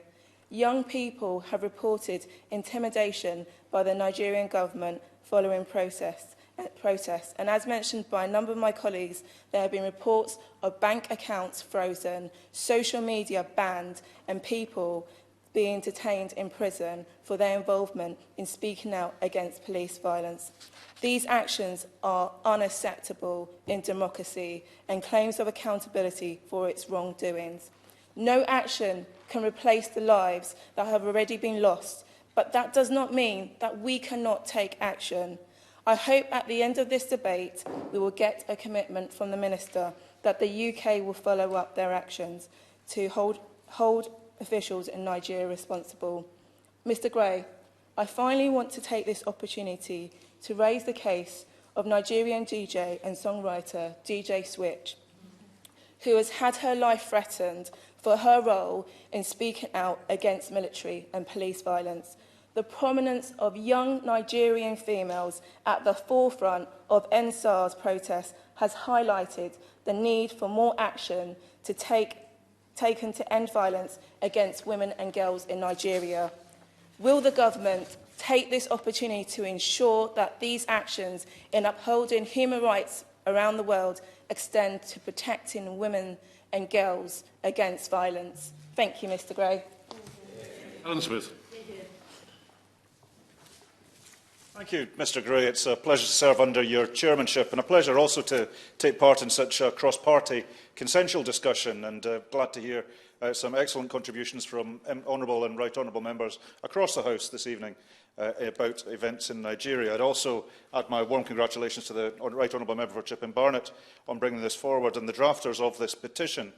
Young people have reported intimidation by the Nigerian government following protests, and as mentioned by a number of my colleagues, there have been reports of bank accounts frozen, social media banned, and people being detained in prison for their involvement in speaking out against police violence. These actions are unacceptable in democracy and claims of accountability for its wrongdoings. No action can replace the lives that have already been lost, but that does not mean that we cannot take action. I hope at the end of this debate we will get a commitment from the Minister that the UK will follow up their actions to hold officials in Nigeria responsible. Mr. Gray, I finally want to take this opportunity to raise the case of Nigerian DJ and songwriter DJ Switch, who has had her life threatened for her role in speaking out against military and police violence. The prominence of young Nigerian females at the forefront of End SARS protests has highlighted the need for more action taken to end violence against women and girls in Nigeria. Will the government take this opportunity to ensure that these actions in upholding human rights around the world extend to protecting women and girls against violence. Thank you, Mr Gray. Alan Smith. Thank you, Mr Gray. It's a pleasure to serve under your chairmanship and a pleasure also to take part in such a cross-party consensual discussion, and glad to hear some excellent contributions from honourable and right honourable members across the House this evening about events in Nigeria. I'd also add my warm congratulations to the right honourable member for Chipping Barnett on bringing this forward and the drafters of this petition.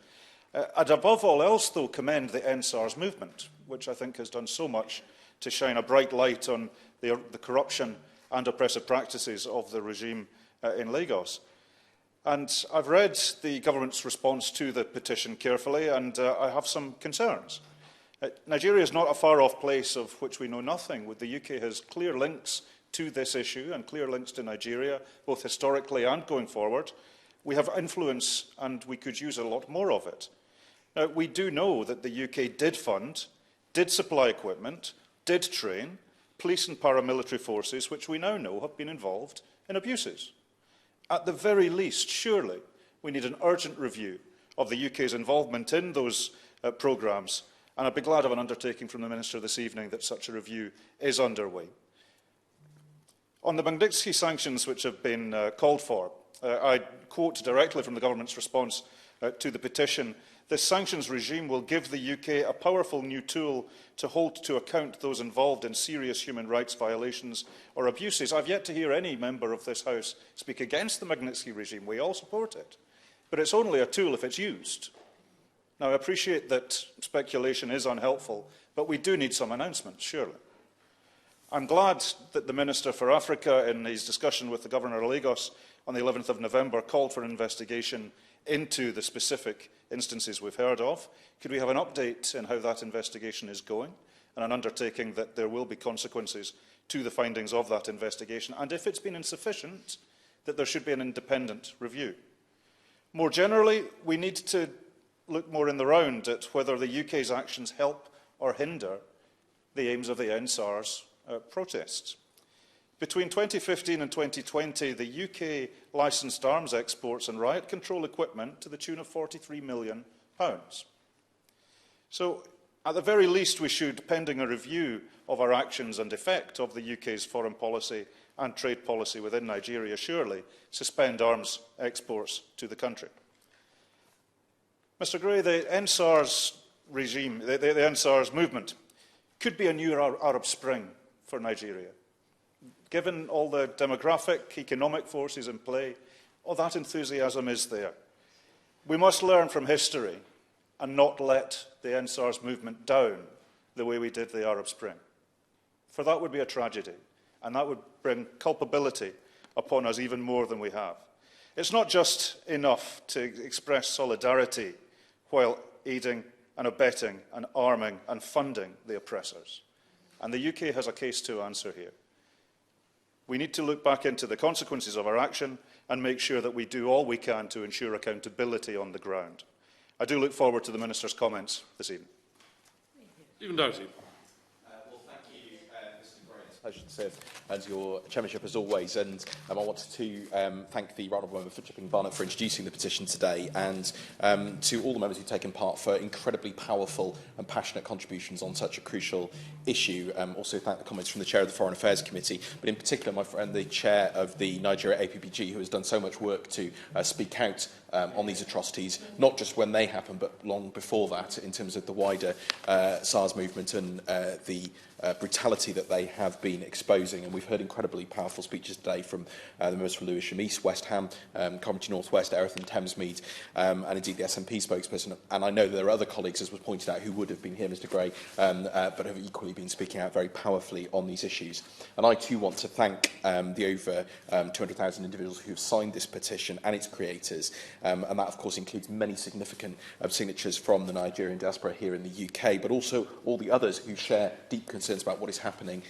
I'd above all else, though, commend the NSARS movement, which I think has done so much to shine a bright light on the corruption and oppressive practices of the regime in Lagos. And I've read the government's response to the petition carefully, and I have some concerns. Nigeria is not a far-off place of which we know nothing. The UK has clear links to this issue and clear links to Nigeria, both historically and going forward. We have influence, and we could use a lot more of it. Now, we do know that the UK did fund, did supply equipment, did train police and paramilitary forces, which we now know have been involved in abuses. At the very least, surely, we need an urgent review of the UK's involvement in those programmes, and I'd be glad of an undertaking from the Minister this evening that such a review is underway. On the Magnitsky sanctions which have been called for, I quote directly from the government's response to the petition: "This sanctions regime will give the UK a powerful new tool to hold to account those involved in serious human rights violations or abuses." I've yet to hear any member of this House speak against the Magnitsky regime. We all support it. But it's only a tool if it's used. Now, I appreciate that speculation is unhelpful, but we do need some announcements, surely. I'm glad that the Minister for Africa, in his discussion with the Governor of Lagos on the 11th of November, called for an investigation into the specific instances we've heard of. Could we have an update on how that investigation is going, and an undertaking that there will be consequences to the findings of that investigation, and if it's been insufficient, that there should be an independent review? More generally, we need to look more in the round at whether the UK's actions help or hinder the aims of the NSARS protests. Between 2015 and 2020, the UK licensed arms exports and riot control equipment to the tune of £43 million. So, at the very least, we should, pending a review of our actions and effect of the UK's foreign policy and trade policy within Nigeria, surely suspend arms exports to the country. Mr Gray, the NSARS regime, the NSARS movement, could be a new Arab Spring for Nigeria. Given all the demographic, economic forces in play, all that enthusiasm is there. We must learn from history and not let the NSARS movement down the way we did the Arab Spring. For that would be a tragedy, and that would bring culpability upon us even more than we have. It's not just enough to express solidarity while aiding and abetting and arming and funding the oppressors. And the UK has a case to answer here. We need to look back into the consequences of our action and make sure that we do all we can to ensure accountability on the ground. I do look forward to the Minister's comments this evening. Stephen Doughty. Well, thank you, Mr Gray. It's a pleasure to serve as your chairmanship as always, and I wanted to thank the right honourable member for Chipping Barnett for introducing the petition today, and to all the members who've taken part for incredibly powerful and passionate contributions on such a crucial issue. Also thank the comments from the Chair of the Foreign Affairs Committee, but in particular my friend, the Chair of the Nigeria APPG, who has done so much work to speak out on these atrocities, not just when they happen, but long before that, in terms of the wider SARS movement and the brutality that they have been exposing. And we've heard incredibly powerful speeches today from the members from Lewisham East, West Ham, Coventry North West, Erith and Thamesmead, and indeed the SNP spokesperson. And I know there are other colleagues, as was pointed out, who would have been here, Mr Gray, but have equally been speaking out very powerfully on these issues. And I too want to thank the over 200,000 individuals who have signed this petition and its creators, and that, of course, includes many significant signatures from the Nigerian diaspora here in the UK, but also all the others who share deep concerns about what is happening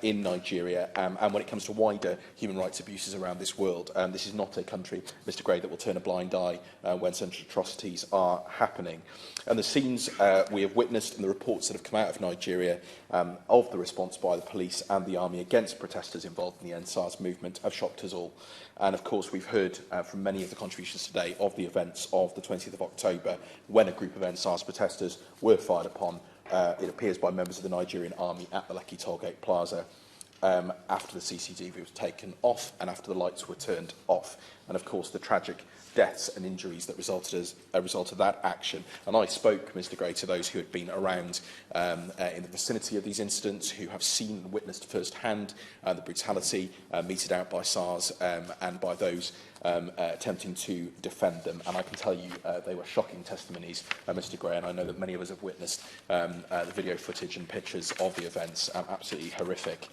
in Nigeria and when it comes to wider human rights abuses around this world. This is not a country, Mr Gray, that will turn a blind eye when such atrocities are happening. And the scenes we have witnessed and the reports that have come out of Nigeria of the response by the police and the army against protesters involved in the NSAS movement have shocked us all. And of course, we've heard from many of the contributions today of the events of the 20th of October, when a group of NSAS protesters were fired upon, it appears, by members of the Nigerian army at the Lekki Tollgate Plaza, after the CCTV was taken off and after the lights were turned off. And of course, the tragic deaths and injuries that resulted as a result of that action. And I spoke, Mr Gray, to those who had been around in the vicinity of these incidents, who have seen and witnessed firsthand the brutality meted out by SARS and by those attempting to defend them. And I can tell you they were shocking testimonies, Mr Gray, and I know that many of us have witnessed the video footage and pictures of the events, absolutely horrific.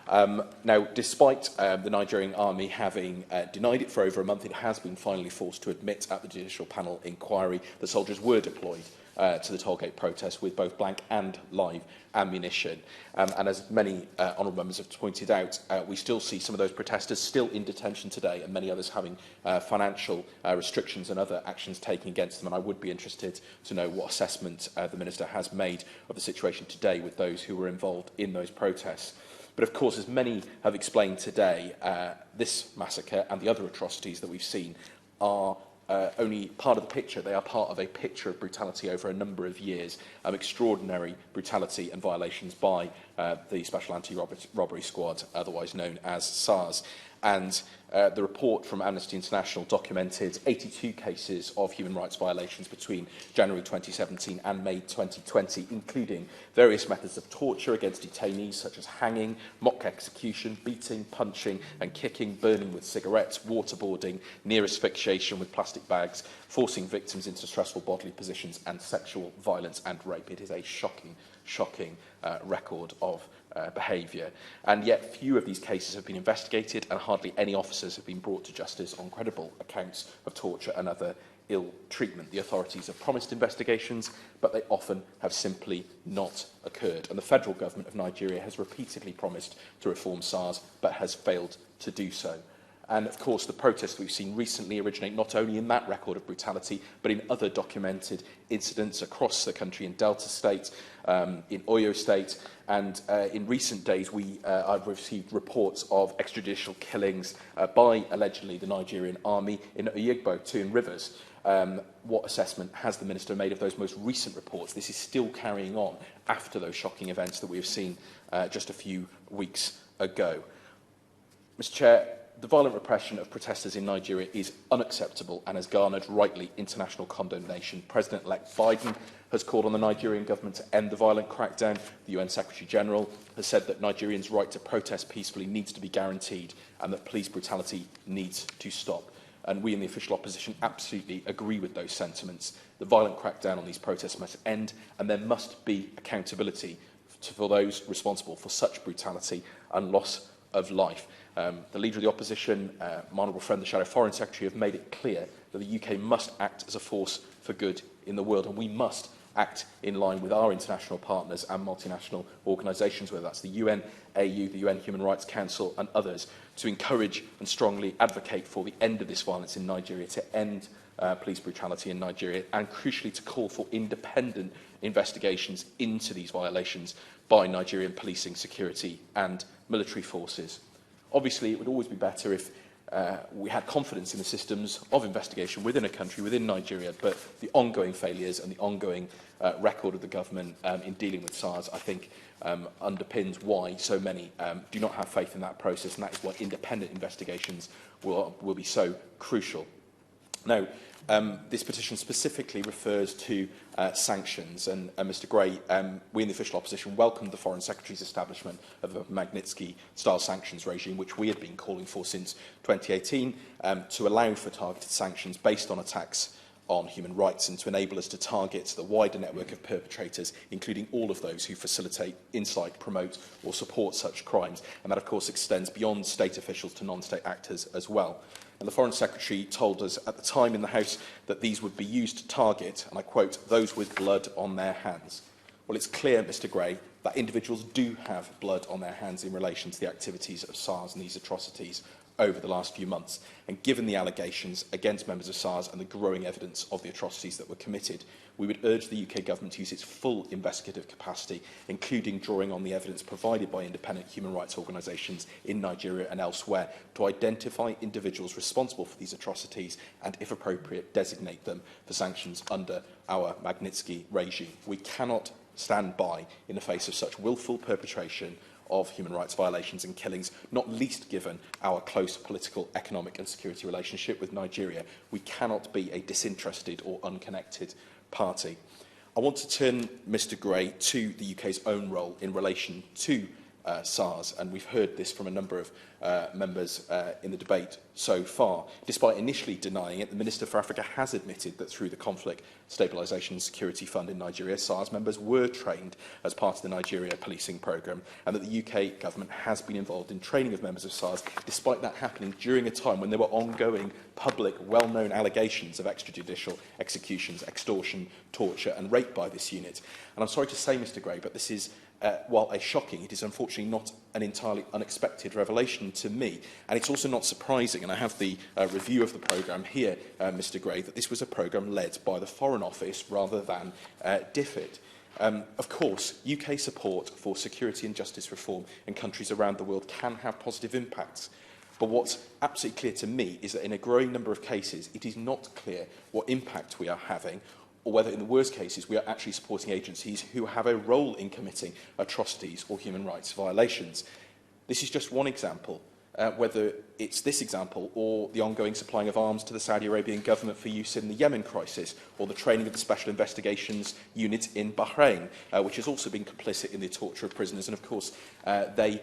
Now, despite the Nigerian army having denied it for over a month, it has been finally forced to admit at the judicial panel inquiry that soldiers were deployed to the Tollgate protest with both blank and live ammunition. And as many honourable members have pointed out, we still see some of those protesters still in detention today, and many others having financial restrictions and other actions taken against them. And I would be interested to know what assessment the Minister has made of the situation today with those who were involved in those protests. But of course, as many have explained today, this massacre and the other atrocities that we've seen are only part of the picture. They are part of a picture of brutality over a number of years, extraordinary brutality and violations by the Special Anti-Robbery Squad, otherwise known as SARS. And the report from Amnesty International documented 82 cases of human rights violations between January 2017 and May 2020, including various methods of torture against detainees, such as hanging, mock execution, beating, punching and kicking, burning with cigarettes, waterboarding, near asphyxiation with plastic bags, forcing victims into stressful bodily positions, and sexual violence and rape. It is a shocking record of behaviour. And yet few of these cases have been investigated, and hardly any officers have been brought to justice on credible accounts of torture and other ill treatment. The authorities have promised investigations, but they often have simply not occurred. And the federal government of Nigeria has repeatedly promised to reform SARS, but has failed to do so. And of course, the protests we've seen recently originate not only in that record of brutality, but in other documented incidents across the country, in Delta State, in Oyo State, and in recent days I've received reports of extrajudicial killings by, allegedly, the Nigerian army in Oyigbo, Twin Rivers. What assessment has the Minister made of those most recent reports? This is still carrying on after those shocking events that we have seen just a few weeks ago. Mr Chair, the violent repression of protesters in Nigeria is unacceptable and has garnered, rightly, international condemnation. President-elect Biden has called on the Nigerian government to end the violent crackdown. The UN Secretary-General has said that Nigerians' right to protest peacefully needs to be guaranteed and that police brutality needs to stop. And we in the official opposition absolutely agree with those sentiments. The violent crackdown on these protests must end, and there must be accountability for those responsible for such brutality and loss of life. The Leader of the Opposition, my honourable friend, the Shadow Foreign Secretary, have made it clear that the UK must act as a force for good in the world, and we must act in line with our international partners and multinational organisations, whether that's the UN, AU, the UN Human Rights Council and others, to encourage and strongly advocate for the end of this violence in Nigeria, to end police brutality in Nigeria, and crucially to call for independent investigations into these violations by Nigerian policing, security and military forces. Obviously, it would always be better if we had confidence in the systems of investigation within a country, within Nigeria, but the ongoing failures and the ongoing record of the government in dealing with SARS, I think, underpins why so many do not have faith in that process, and that is why independent investigations will be so crucial. Now, this petition specifically refers to sanctions, and Mr Gray, we in the official opposition welcomed the Foreign Secretary's establishment of a Magnitsky-style sanctions regime, which we had been calling for since 2018, to allow for targeted sanctions based on attacks on human rights and to enable us to target the wider network of perpetrators, including all of those who facilitate, incite, promote or support such crimes. And that, of course, extends beyond state officials to non-state actors as well. And the Foreign Secretary told us at the time in the House that these would be used to target, and I quote, those with blood on their hands. Well, it's clear, Mr Gray, that individuals do have blood on their hands in relation to the activities of SARS and these atrocities over the last few months. And given the allegations against members of SARS and the growing evidence of the atrocities that were committed, we would urge the UK government to use its full investigative capacity, including drawing on the evidence provided by independent human rights organisations in Nigeria and elsewhere, to identify individuals responsible for these atrocities and, if appropriate, designate them for sanctions under our Magnitsky regime. We cannot stand by in the face of such willful perpetration of human rights violations and killings, not least given our close political, economic and security relationship with Nigeria. We cannot be a disinterested or unconnected party. I want to turn, Mr Gray, to the UK's own role in relation to SARS, and we've heard this from a number of members in the debate so far. Despite initially denying it, the Minister for Africa has admitted that through the Conflict Stabilisation and Security Fund in Nigeria, SARS members were trained as part of the Nigeria policing programme, and that the UK government has been involved in training of members of SARS, despite that happening during a time when there were ongoing public, well-known allegations of extrajudicial executions, extortion, torture and rape by this unit. And I'm sorry to say, Mr Gray, but this is while shocking, it is unfortunately not an entirely unexpected revelation to me. And it's also not surprising, and I have the review of the programme here, Mr Gray, that this was a programme led by the Foreign Office rather than DFID. Of course, UK support for security and justice reform in countries around the world can have positive impacts. But what's absolutely clear to me is that in a growing number of cases, it is not clear what impact we are having, or whether in the worst cases we are actually supporting agencies who have a role in committing atrocities or human rights violations. This is just one example, whether it's this example or the ongoing supplying of arms to the Saudi Arabian government for use in the Yemen crisis, or the training of the Special Investigations Unit in Bahrain, which has also been complicit in the torture of prisoners, and of course they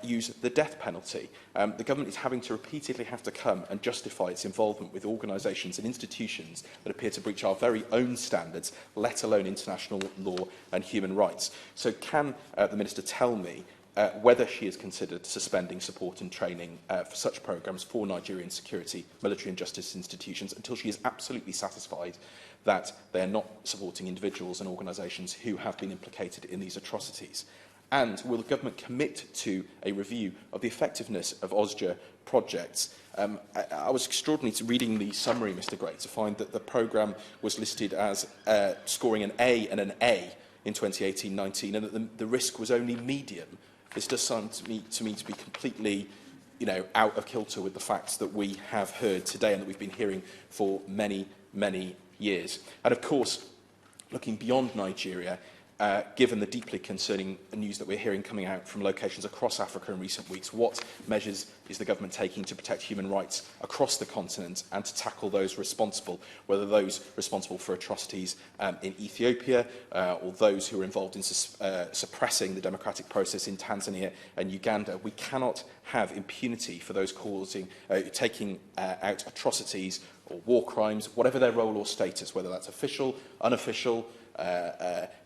use the death penalty. The government is having to repeatedly have to come and justify its involvement with organisations and institutions that appear to breach our very own standards, let alone international law and human rights. So can the Minister tell me whether she has considered suspending support and training for such programmes for Nigerian security, military and justice institutions until she is absolutely satisfied that they are not supporting individuals and organisations who have been implicated in these atrocities? And will the government commit to a review of the effectiveness of OSJA projects? I was extraordinary to reading the summary, Mr Gray, to find that the programme was listed as scoring an A and an A in 2018-19, and that the risk was only medium. This does sound to me to be completely, out of kilter with the facts that we have heard today and that we've been hearing for many, many years. And of course, looking beyond Nigeria, given the deeply concerning news that we're hearing coming out from locations across Africa in recent weeks, what measures is the government taking to protect human rights across the continent and to tackle those responsible, whether those responsible for atrocities in Ethiopia or those who are involved in suppressing the democratic process in Tanzania and Uganda? We cannot have impunity for those taking out atrocities or war crimes, whatever their role or status, whether that's official, unofficial,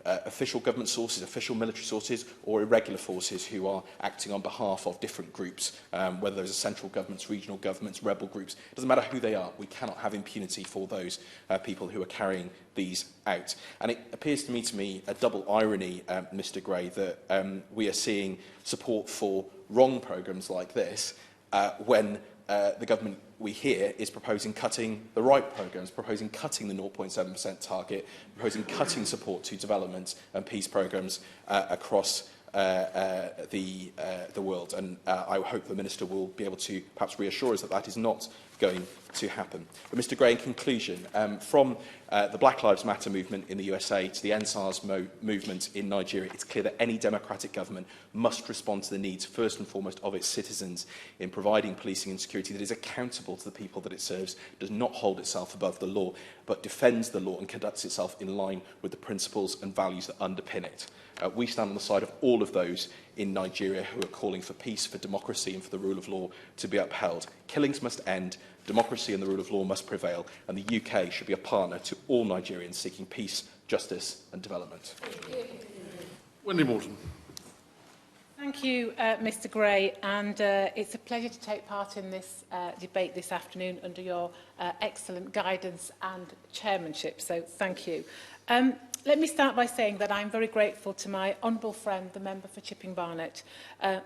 official government sources, official military sources, or irregular forces who are acting on behalf of different groups, whether those are central governments, regional governments, rebel groups. It doesn't matter who they are. We cannot have impunity for those people who are carrying these out. And it appears to me a double irony, Mr Gray, that we are seeing support for wrong programmes like this when the government, we hear, is proposing cutting the right programmes, proposing cutting the 0.7% target, proposing cutting support to development and peace programmes across the world. And I hope the Minister will be able to perhaps reassure us that that is not going to happen. But Mr Gray, in conclusion, from the Black Lives Matter movement in the USA to the NSARS movement in Nigeria, it's clear that any democratic government must respond to the needs, first and foremost, of its citizens in providing policing and security that is accountable to the people that it serves, does not hold itself above the law, but defends the law and conducts itself in line with the principles and values that underpin it. We stand on the side of all of those in Nigeria who are calling for peace, for democracy and for the rule of law to be upheld. Killings must end, democracy and the rule of law must prevail, and the UK should be a partner to all Nigerians seeking peace, justice and development. Wendy Morton. Thank Thank you, Mr Gray, and it's a pleasure to take part in this debate this afternoon under your excellent guidance and chairmanship, so thank you. Let me start by saying that I'm very grateful to my honourable friend, the member for Chipping Barnet,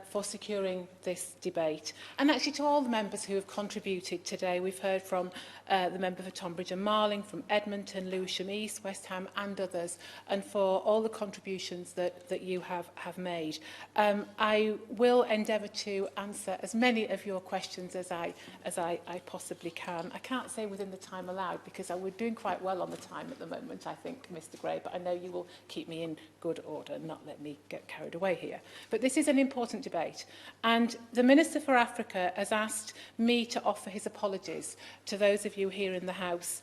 for securing this debate, and actually to all the members who have contributed today. We've heard from the member for Tonbridge and Marling, from Edmonton, Lewisham East, West Ham and others, and for all the contributions that you have made. I will endeavour to answer as many of your questions as I possibly can. I can't say within the time allowed because we're doing quite well on the time at the moment, I think, Mr Gray, but I know you will keep me in good order and not let me get carried away here. But this is an important debate, and the Minister for Africa has asked me to offer his apologies to those of you here in the House,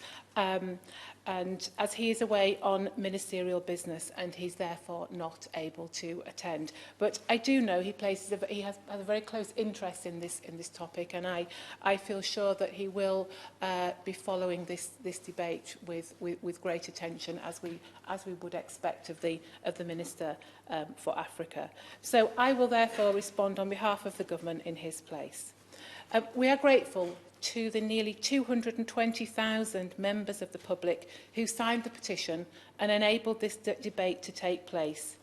and as he is away on ministerial business and he's therefore not able to attend. But I do know he has a very close interest in this topic, and I feel sure that he will be following this debate with great attention, as we would expect of the Minister for Africa. So I will therefore respond on behalf of the government in his place. We are grateful to the nearly 220,000 members of the public who signed the petition and enabled this debate to take place.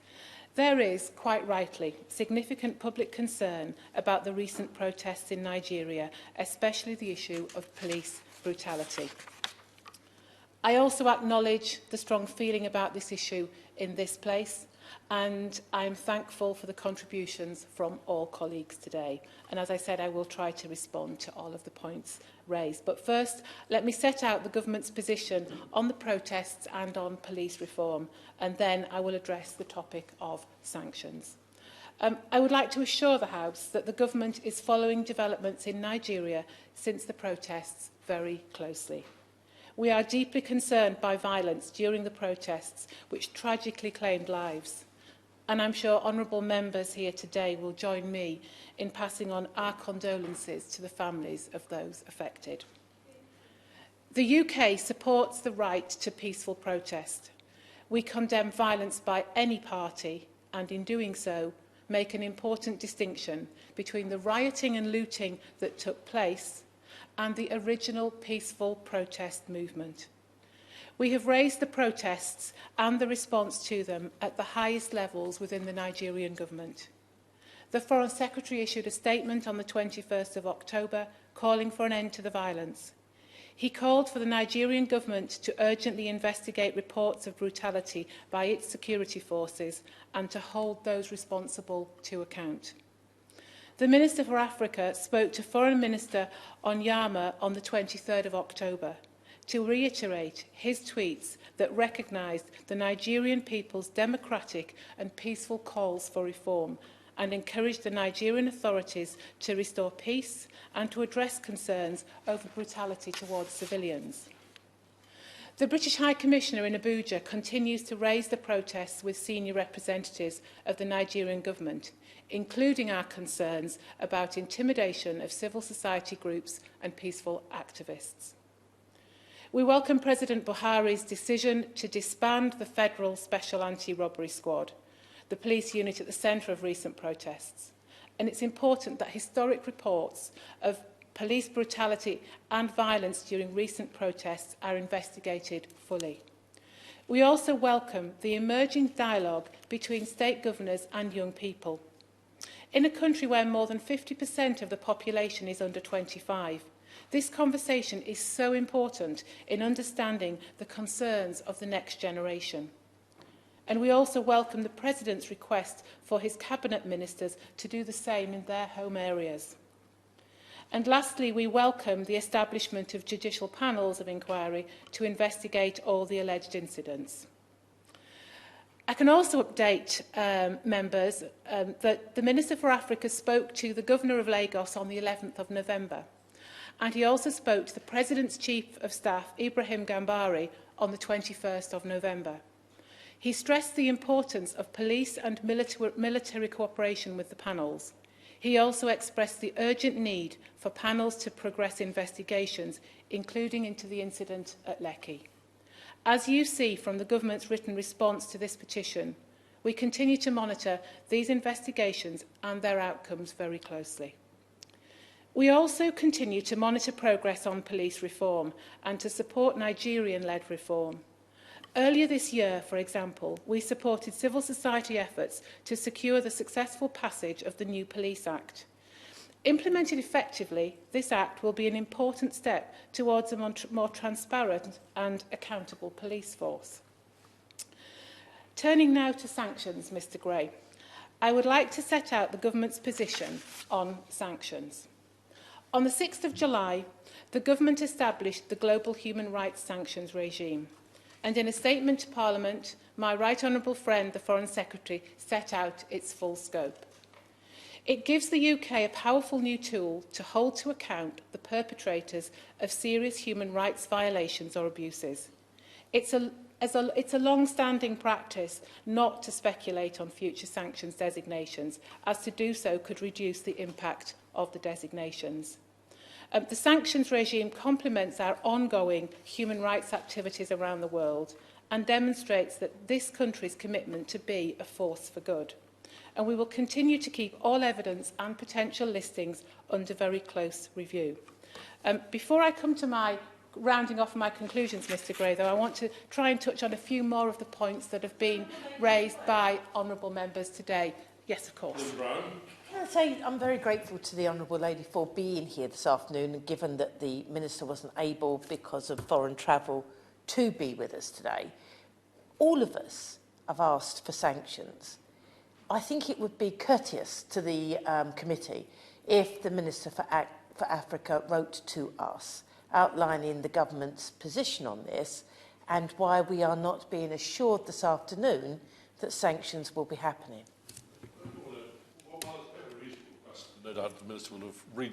There is, quite rightly, significant public concern about the recent protests in Nigeria, especially the issue of police brutality. I also acknowledge the strong feeling about this issue in this place, and I am thankful for the contributions from all colleagues today. And as I said, I will try to respond to all of the points raised. But first, let me set out the government's position on the protests and on police reform, and then I will address the topic of sanctions. I would like to assure the House that the government is following developments in Nigeria since the protests very closely. We are deeply concerned by violence during the protests, which tragically claimed lives. And I'm sure honourable members here today will join me in passing on our condolences to the families of those affected. The UK supports the right to peaceful protest. We condemn violence by any party, and in doing so, make an important distinction between the rioting and looting that took place and the original peaceful protest movement. We have raised the protests and the response to them at the highest levels within the Nigerian government. The Foreign Secretary issued a statement on the 21st of October calling for an end to the violence. He called for the Nigerian government to urgently investigate reports of brutality by its security forces and to hold those responsible to account. The Minister for Africa spoke to Foreign Minister Onyema on the 23rd of October to reiterate his tweets that recognised the Nigerian people's democratic and peaceful calls for reform and encouraged the Nigerian authorities to restore peace and to address concerns over brutality towards civilians. The British High Commissioner in Abuja continues to raise the protests with senior representatives of the Nigerian government, including our concerns about intimidation of civil society groups and peaceful activists. We welcome President Buhari's decision to disband the Federal Special Anti-Robbery Squad, the police unit at the centre of recent protests. And it's important that historic reports of police brutality and violence during recent protests are investigated fully. We also welcome the emerging dialogue between state governors and young people. In a country where more than 50% of the population is under 25, this conversation is so important in understanding the concerns of the next generation. And we also welcome the President's request for his Cabinet Ministers to do the same in their home areas. And lastly, we welcome the establishment of judicial panels of inquiry to investigate all the alleged incidents. I can also update members that the Minister for Africa spoke to the Governor of Lagos on the 11th of November, and he also spoke to the President's Chief of Staff, Ibrahim Gambari, on the 21st of November. He stressed the importance of police and military cooperation with the panels. He also expressed the urgent need for panels to progress investigations, including into the incident at Lekki. As you see from the government's written response to this petition, We continue to monitor these investigations and their outcomes very closely. We also continue to monitor progress on police reform and to support Nigerian-led reform. Earlier this year, for example, we supported civil society efforts to secure the successful passage of the new Police Act. Implemented effectively, this Act will be an important step towards a more transparent and accountable police force. Turning now to sanctions, Mr Gray, I would like to set out the Government's position on sanctions. On the 6th of July, the Government established the Global Human Rights Sanctions regime, and in a statement to Parliament, my Right Honourable friend, the Foreign Secretary, set out its full scope. It gives the UK a powerful new tool to hold to account the perpetrators of serious human rights violations or abuses. It's a long-standing practice not to speculate on future sanctions designations, as to do so could reduce the impact of the designations. The sanctions regime complements our ongoing human rights activities around the world and demonstrates that this country's commitment to be a force for good. And we will continue to keep all evidence and potential listings under very close review. Before I come to my rounding off my conclusions, Mr Gray, though, I want to try and touch on a few more of the points that have been raised by honourable members today. Yes, of course. Can I say I'm very grateful to the Honourable Lady for being here this afternoon, and given that the Minister wasn't able, because of foreign travel, to be with us today. All of us have asked for sanctions. I think it would be courteous to the committee if the Minister for Africa wrote to us, outlining the government's position on this and why we are not being assured this afternoon that sanctions will be happening. No doubt the Minister will have read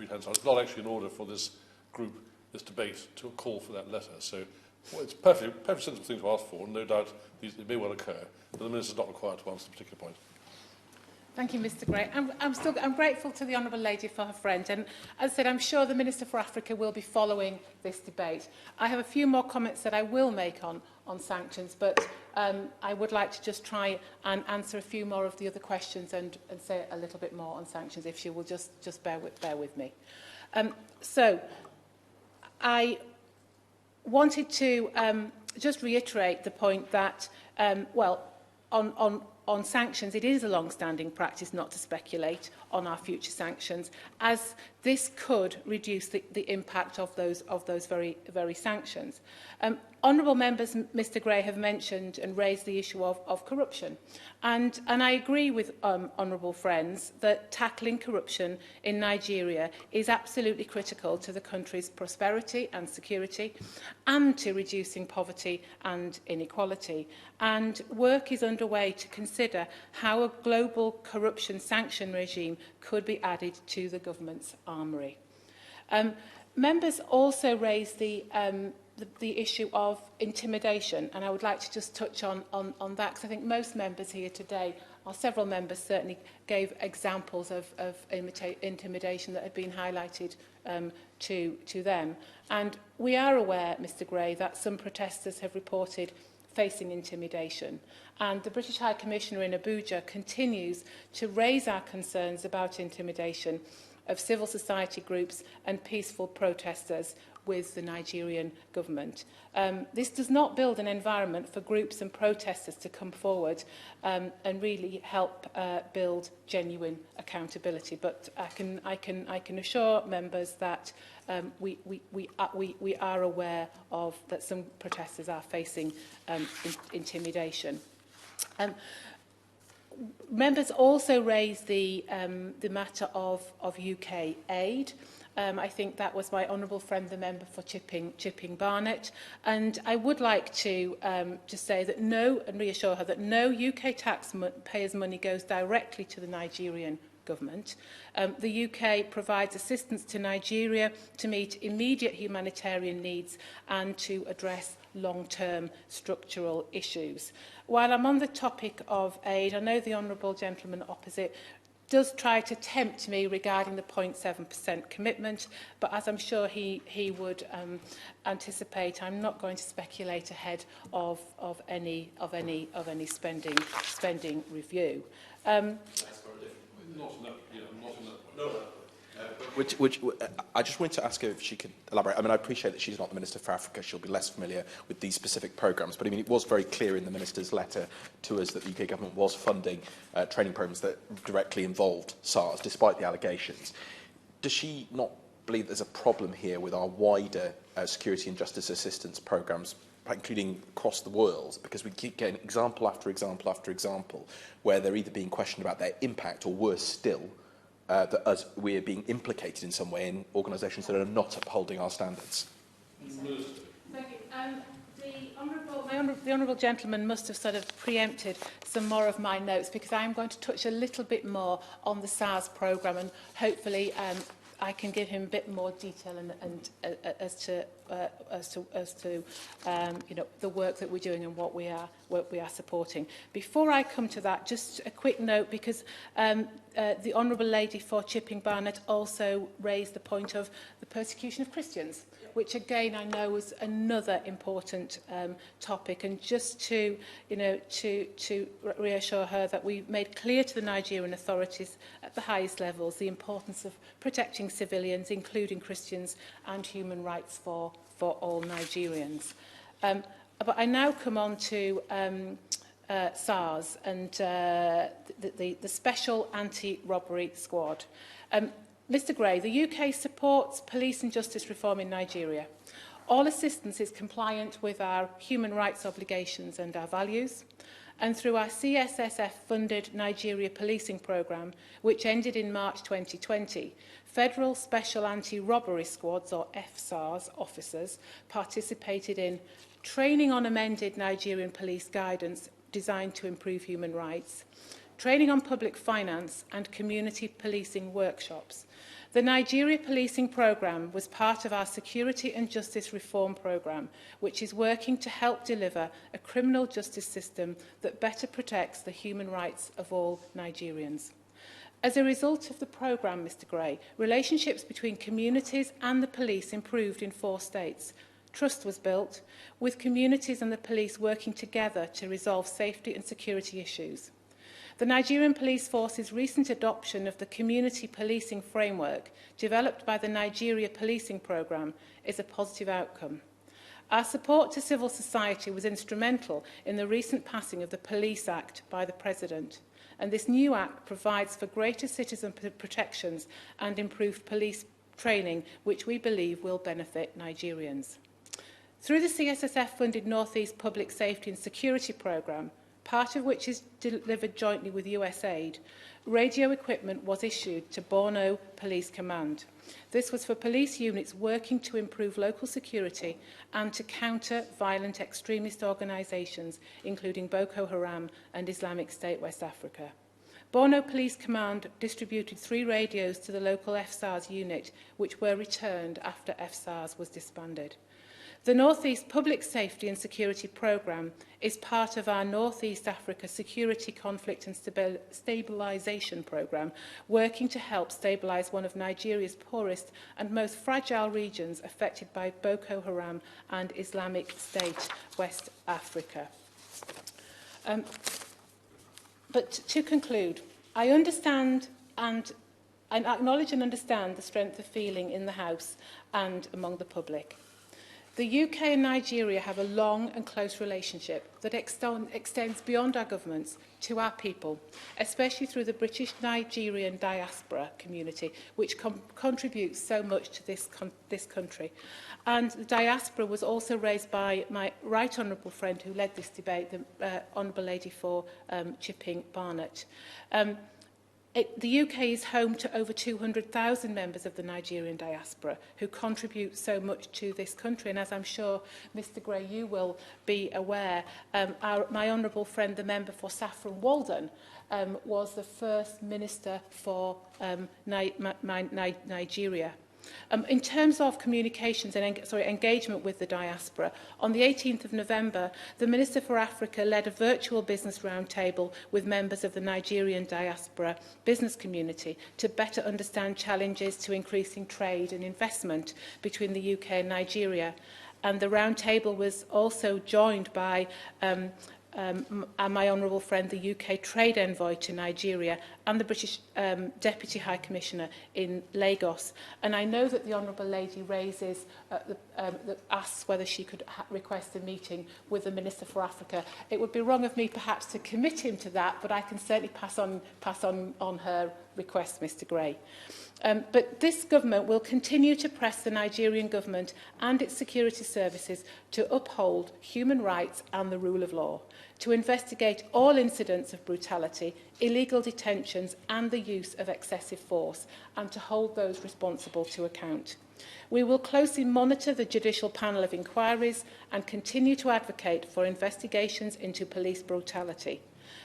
Hansard. It's not actually in order for this group, this debate, to call for that letter. So it's perfectly sensible thing to ask for, and no doubt it may well occur, but the Minister is not required to answer the particular point. Thank you, Mr Gray. I'm grateful to the Honourable Lady for her friend, and as I said, I'm sure the Minister for Africa will be following this debate. I have a few more comments that I will make on sanctions, but I would like to just try and answer a few more of the other questions and say a little bit more on sanctions, if you will just bear with me. So, I wanted to just reiterate the point that, on sanctions, it is a long-standing practice not to speculate on our future sanctions, as this could reduce the impact of those very sanctions. Honourable members, Mr Gray, have mentioned and raised the issue of corruption. And I agree with honourable friends that tackling corruption in Nigeria is absolutely critical to the country's prosperity and security, and to reducing poverty and inequality. And work is underway to consider how a global corruption sanction regime could be added to the government's armoury. Members also raised the issue of intimidation, and I would like to just touch on that, because I think most members here today, or several members certainly, gave examples of intimidation that had been highlighted to them. And we are aware, Mr Gray, that some protesters have reported facing intimidation. And the British High Commissioner in Abuja continues to raise our concerns about intimidation of civil society groups and peaceful protesters with the Nigerian government. This does not build an environment for groups and protesters to come forward and really help build genuine accountability. But I can assure members that we are aware of that some protesters are facing intimidation. Members also raised the matter of UK aid. I think that was my honourable friend, the member for Chipping Barnet. And I would like to just say that and reassure her that no UK taxpayers' money goes directly to the Nigerian government. The UK provides assistance to Nigeria to meet immediate humanitarian needs and to address long-term structural issues. While I'm on the topic of aid, I know the honourable gentleman opposite does try to tempt me regarding the 0.7% commitment, but as I'm sure he would anticipate, I'm not going to speculate ahead of any spending review. I just wanted to ask her if she could elaborate. I mean, I appreciate that she's not the Minister for Africa. She'll be less familiar with these specific programmes. But I mean, it was very clear in the Minister's letter to us that the UK government was funding training programmes that directly involved SARS, despite the allegations. Does she not believe there's a problem here with our wider security and justice assistance programmes, including across the world, because we keep getting example after example after example where they're either being questioned about their impact or, worse still, that us, we're being implicated in some way in organisations that are not upholding our standards? Thank you. The honourable gentleman must have sort of preempted some more of my notes, because I'm going to touch a little bit more on the SARS programme, and hopefully I can give him a bit more detail and as to you know, the work that we're doing and what we are supporting. Before I come to that, just a quick note, because the Honourable Lady for Chipping Barnett also raised the point of the persecution of Christians, which again I know is another important topic, and just to, you know, to reassure her that we made clear to the Nigerian authorities at the highest levels the importance of protecting civilians, including Christians, and human rights for all Nigerians. But I now come on to SARS and the Special Anti-Robbery Squad. Mr Gray, the UK supports police and justice reform in Nigeria. All assistance is compliant with our human rights obligations and our values. And through our CSSF-funded Nigeria policing programme, which ended in March 2020, Federal Special Anti-Robbery Squads, or FSARS, officers participated in training on amended Nigerian police guidance designed to improve human rights, training on public finance, and community policing workshops. The Nigeria Policing Programme was part of our Security and Justice Reform Programme, which is working to help deliver a criminal justice system that better protects the human rights of all Nigerians. As a result of the programme, Mr Gray, relationships between communities and the police improved in 4 states. Trust was built, with communities and the police working together to resolve safety and security issues. The Nigerian Police Force's recent adoption of the Community Policing Framework, developed by the Nigeria Policing Programme, is a positive outcome. Our support to civil society was instrumental in the recent passing of the Police Act by the President, and this new Act provides for greater citizen protections and improved police training, which we believe will benefit Nigerians. Through the CSSF-funded North East Public Safety and Security Programme, part of which is delivered jointly with USAID, radio equipment was issued to Borno Police Command. This was for police units working to improve local security and to counter violent extremist organisations, including Boko Haram and Islamic State West Africa. Borno Police Command distributed 3 radios to the local FSARS unit, which were returned after FSARS was disbanded. The North East Public Safety and Security Programme is part of our North East Africa Security, Conflict and Stabilisation Programme, working to help stabilise one of Nigeria's poorest and most fragile regions affected by Boko Haram and Islamic State West Africa. But to conclude, I understand and I acknowledge and understand the strength of feeling in the House and among the public. The UK and Nigeria have a long and close relationship that extends beyond our governments to our people, especially through the British Nigerian diaspora community, which contributes so much to this country. And the diaspora was also raised by my right honourable friend who led this debate, the Honourable Lady for Chipping Barnett. The UK is home to over 200,000 members of the Nigerian diaspora who contribute so much to this country. And as I'm sure, Mr Gray, you will be aware, my honourable friend, the member for Saffron Walden, was the first minister for Nigeria. In terms of communications and engagement with the diaspora, on the 18th of November, the Minister for Africa led a virtual business roundtable with members of the Nigerian diaspora business community to better understand challenges to increasing trade and investment between the UK and Nigeria. And the roundtable was also joined by my honourable friend, the UK Trade Envoy to Nigeria, and the British Deputy High Commissioner in Lagos. And I know that the honourable lady raises, asks whether she could request a meeting with the Minister for Africa. It would be wrong of me perhaps to commit him to that, but I can certainly pass on her request, Mr Gray. But this government will continue to press the Nigerian government and its security services to uphold human rights and the rule of law, to investigate all incidents of brutality, illegal detentions and the use of excessive force, and to hold those responsible to account. We will closely monitor the judicial panel of inquiries and continue to advocate for investigations into police brutality.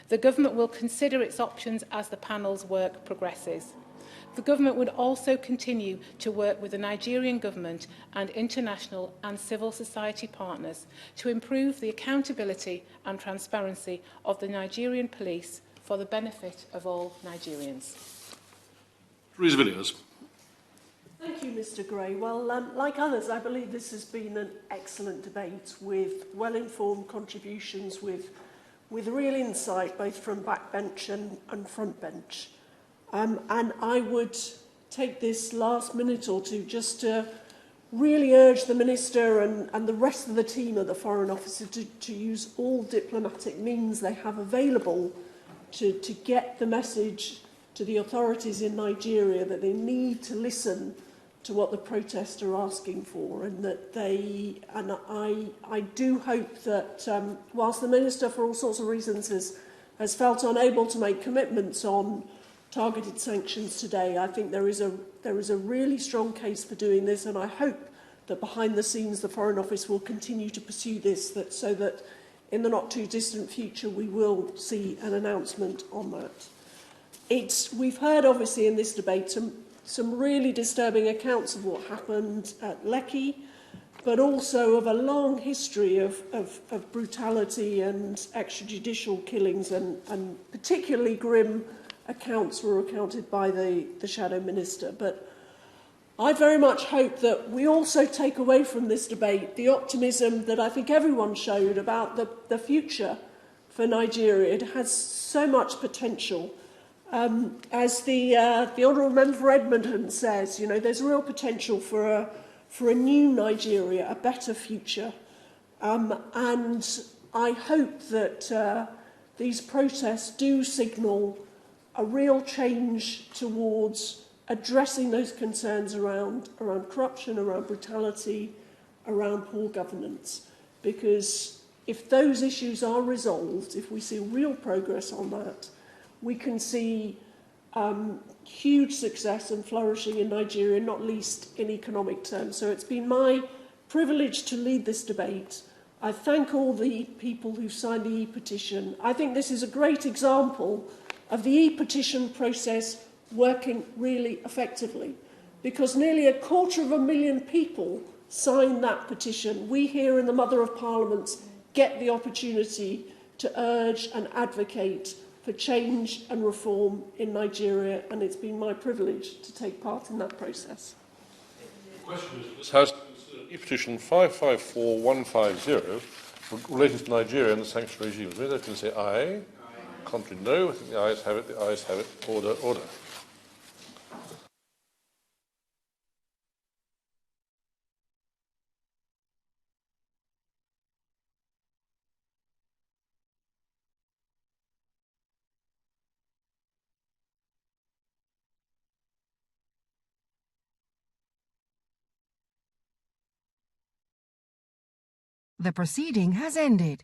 The government will consider its options as the panel's work progresses. The government would also continue to work with the Nigerian government and international and civil society partners to improve the accountability and transparency of the Nigerian police for the benefit of all Nigerians. Theresa Villiers. Thank you, Mr Gray. Well, like others, I believe this has been an excellent debate with well-informed contributions, with real insight both from backbench and front bench. And I would take this last minute or two just to really urge the Minister and the rest of the team at the Foreign Office to use all diplomatic means they have available to get the message to the authorities in Nigeria that they need to listen to what the protests are asking for, and that I do hope that whilst the Minister for all sorts of reasons has felt unable to make commitments on targeted sanctions today, I think there is a really strong case for doing this, and I hope that behind the scenes the Foreign Office will continue to pursue this, so that in the not too distant future we will see an announcement on that. We've heard obviously in this debate some really disturbing accounts of what happened at Lekki, but also of a long history of brutality and extrajudicial killings, and particularly grim accounts were recounted by the Shadow Minister. But I very much hope that we also take away from this debate the optimism that I think everyone showed about the future for Nigeria. It has so much potential. As the Honourable Member for Edmonton says, you know, there's real potential for a new Nigeria, a better future. And I hope that these protests do signal a real change towards addressing those concerns around corruption, around brutality, around poor governance. Because if those issues are resolved, if we see real progress on that, we can see huge success and flourishing in Nigeria, not least in economic terms. So it's been my privilege to lead this debate. I thank all the people who signed the e-petition. I think this is a great example of the e-petition process working really effectively, because nearly 250,000 people signed that petition. We here in the Mother of Parliaments get the opportunity to urge and advocate for change and reform in Nigeria, and it's been my privilege to take part in that process. The question is, this House considered e-petition 554150 relating to Nigeria and the sanction regime. Is there can say aye? Contrary, no. I think the ayes have it. The ayes have it. Order, order. The proceeding has ended.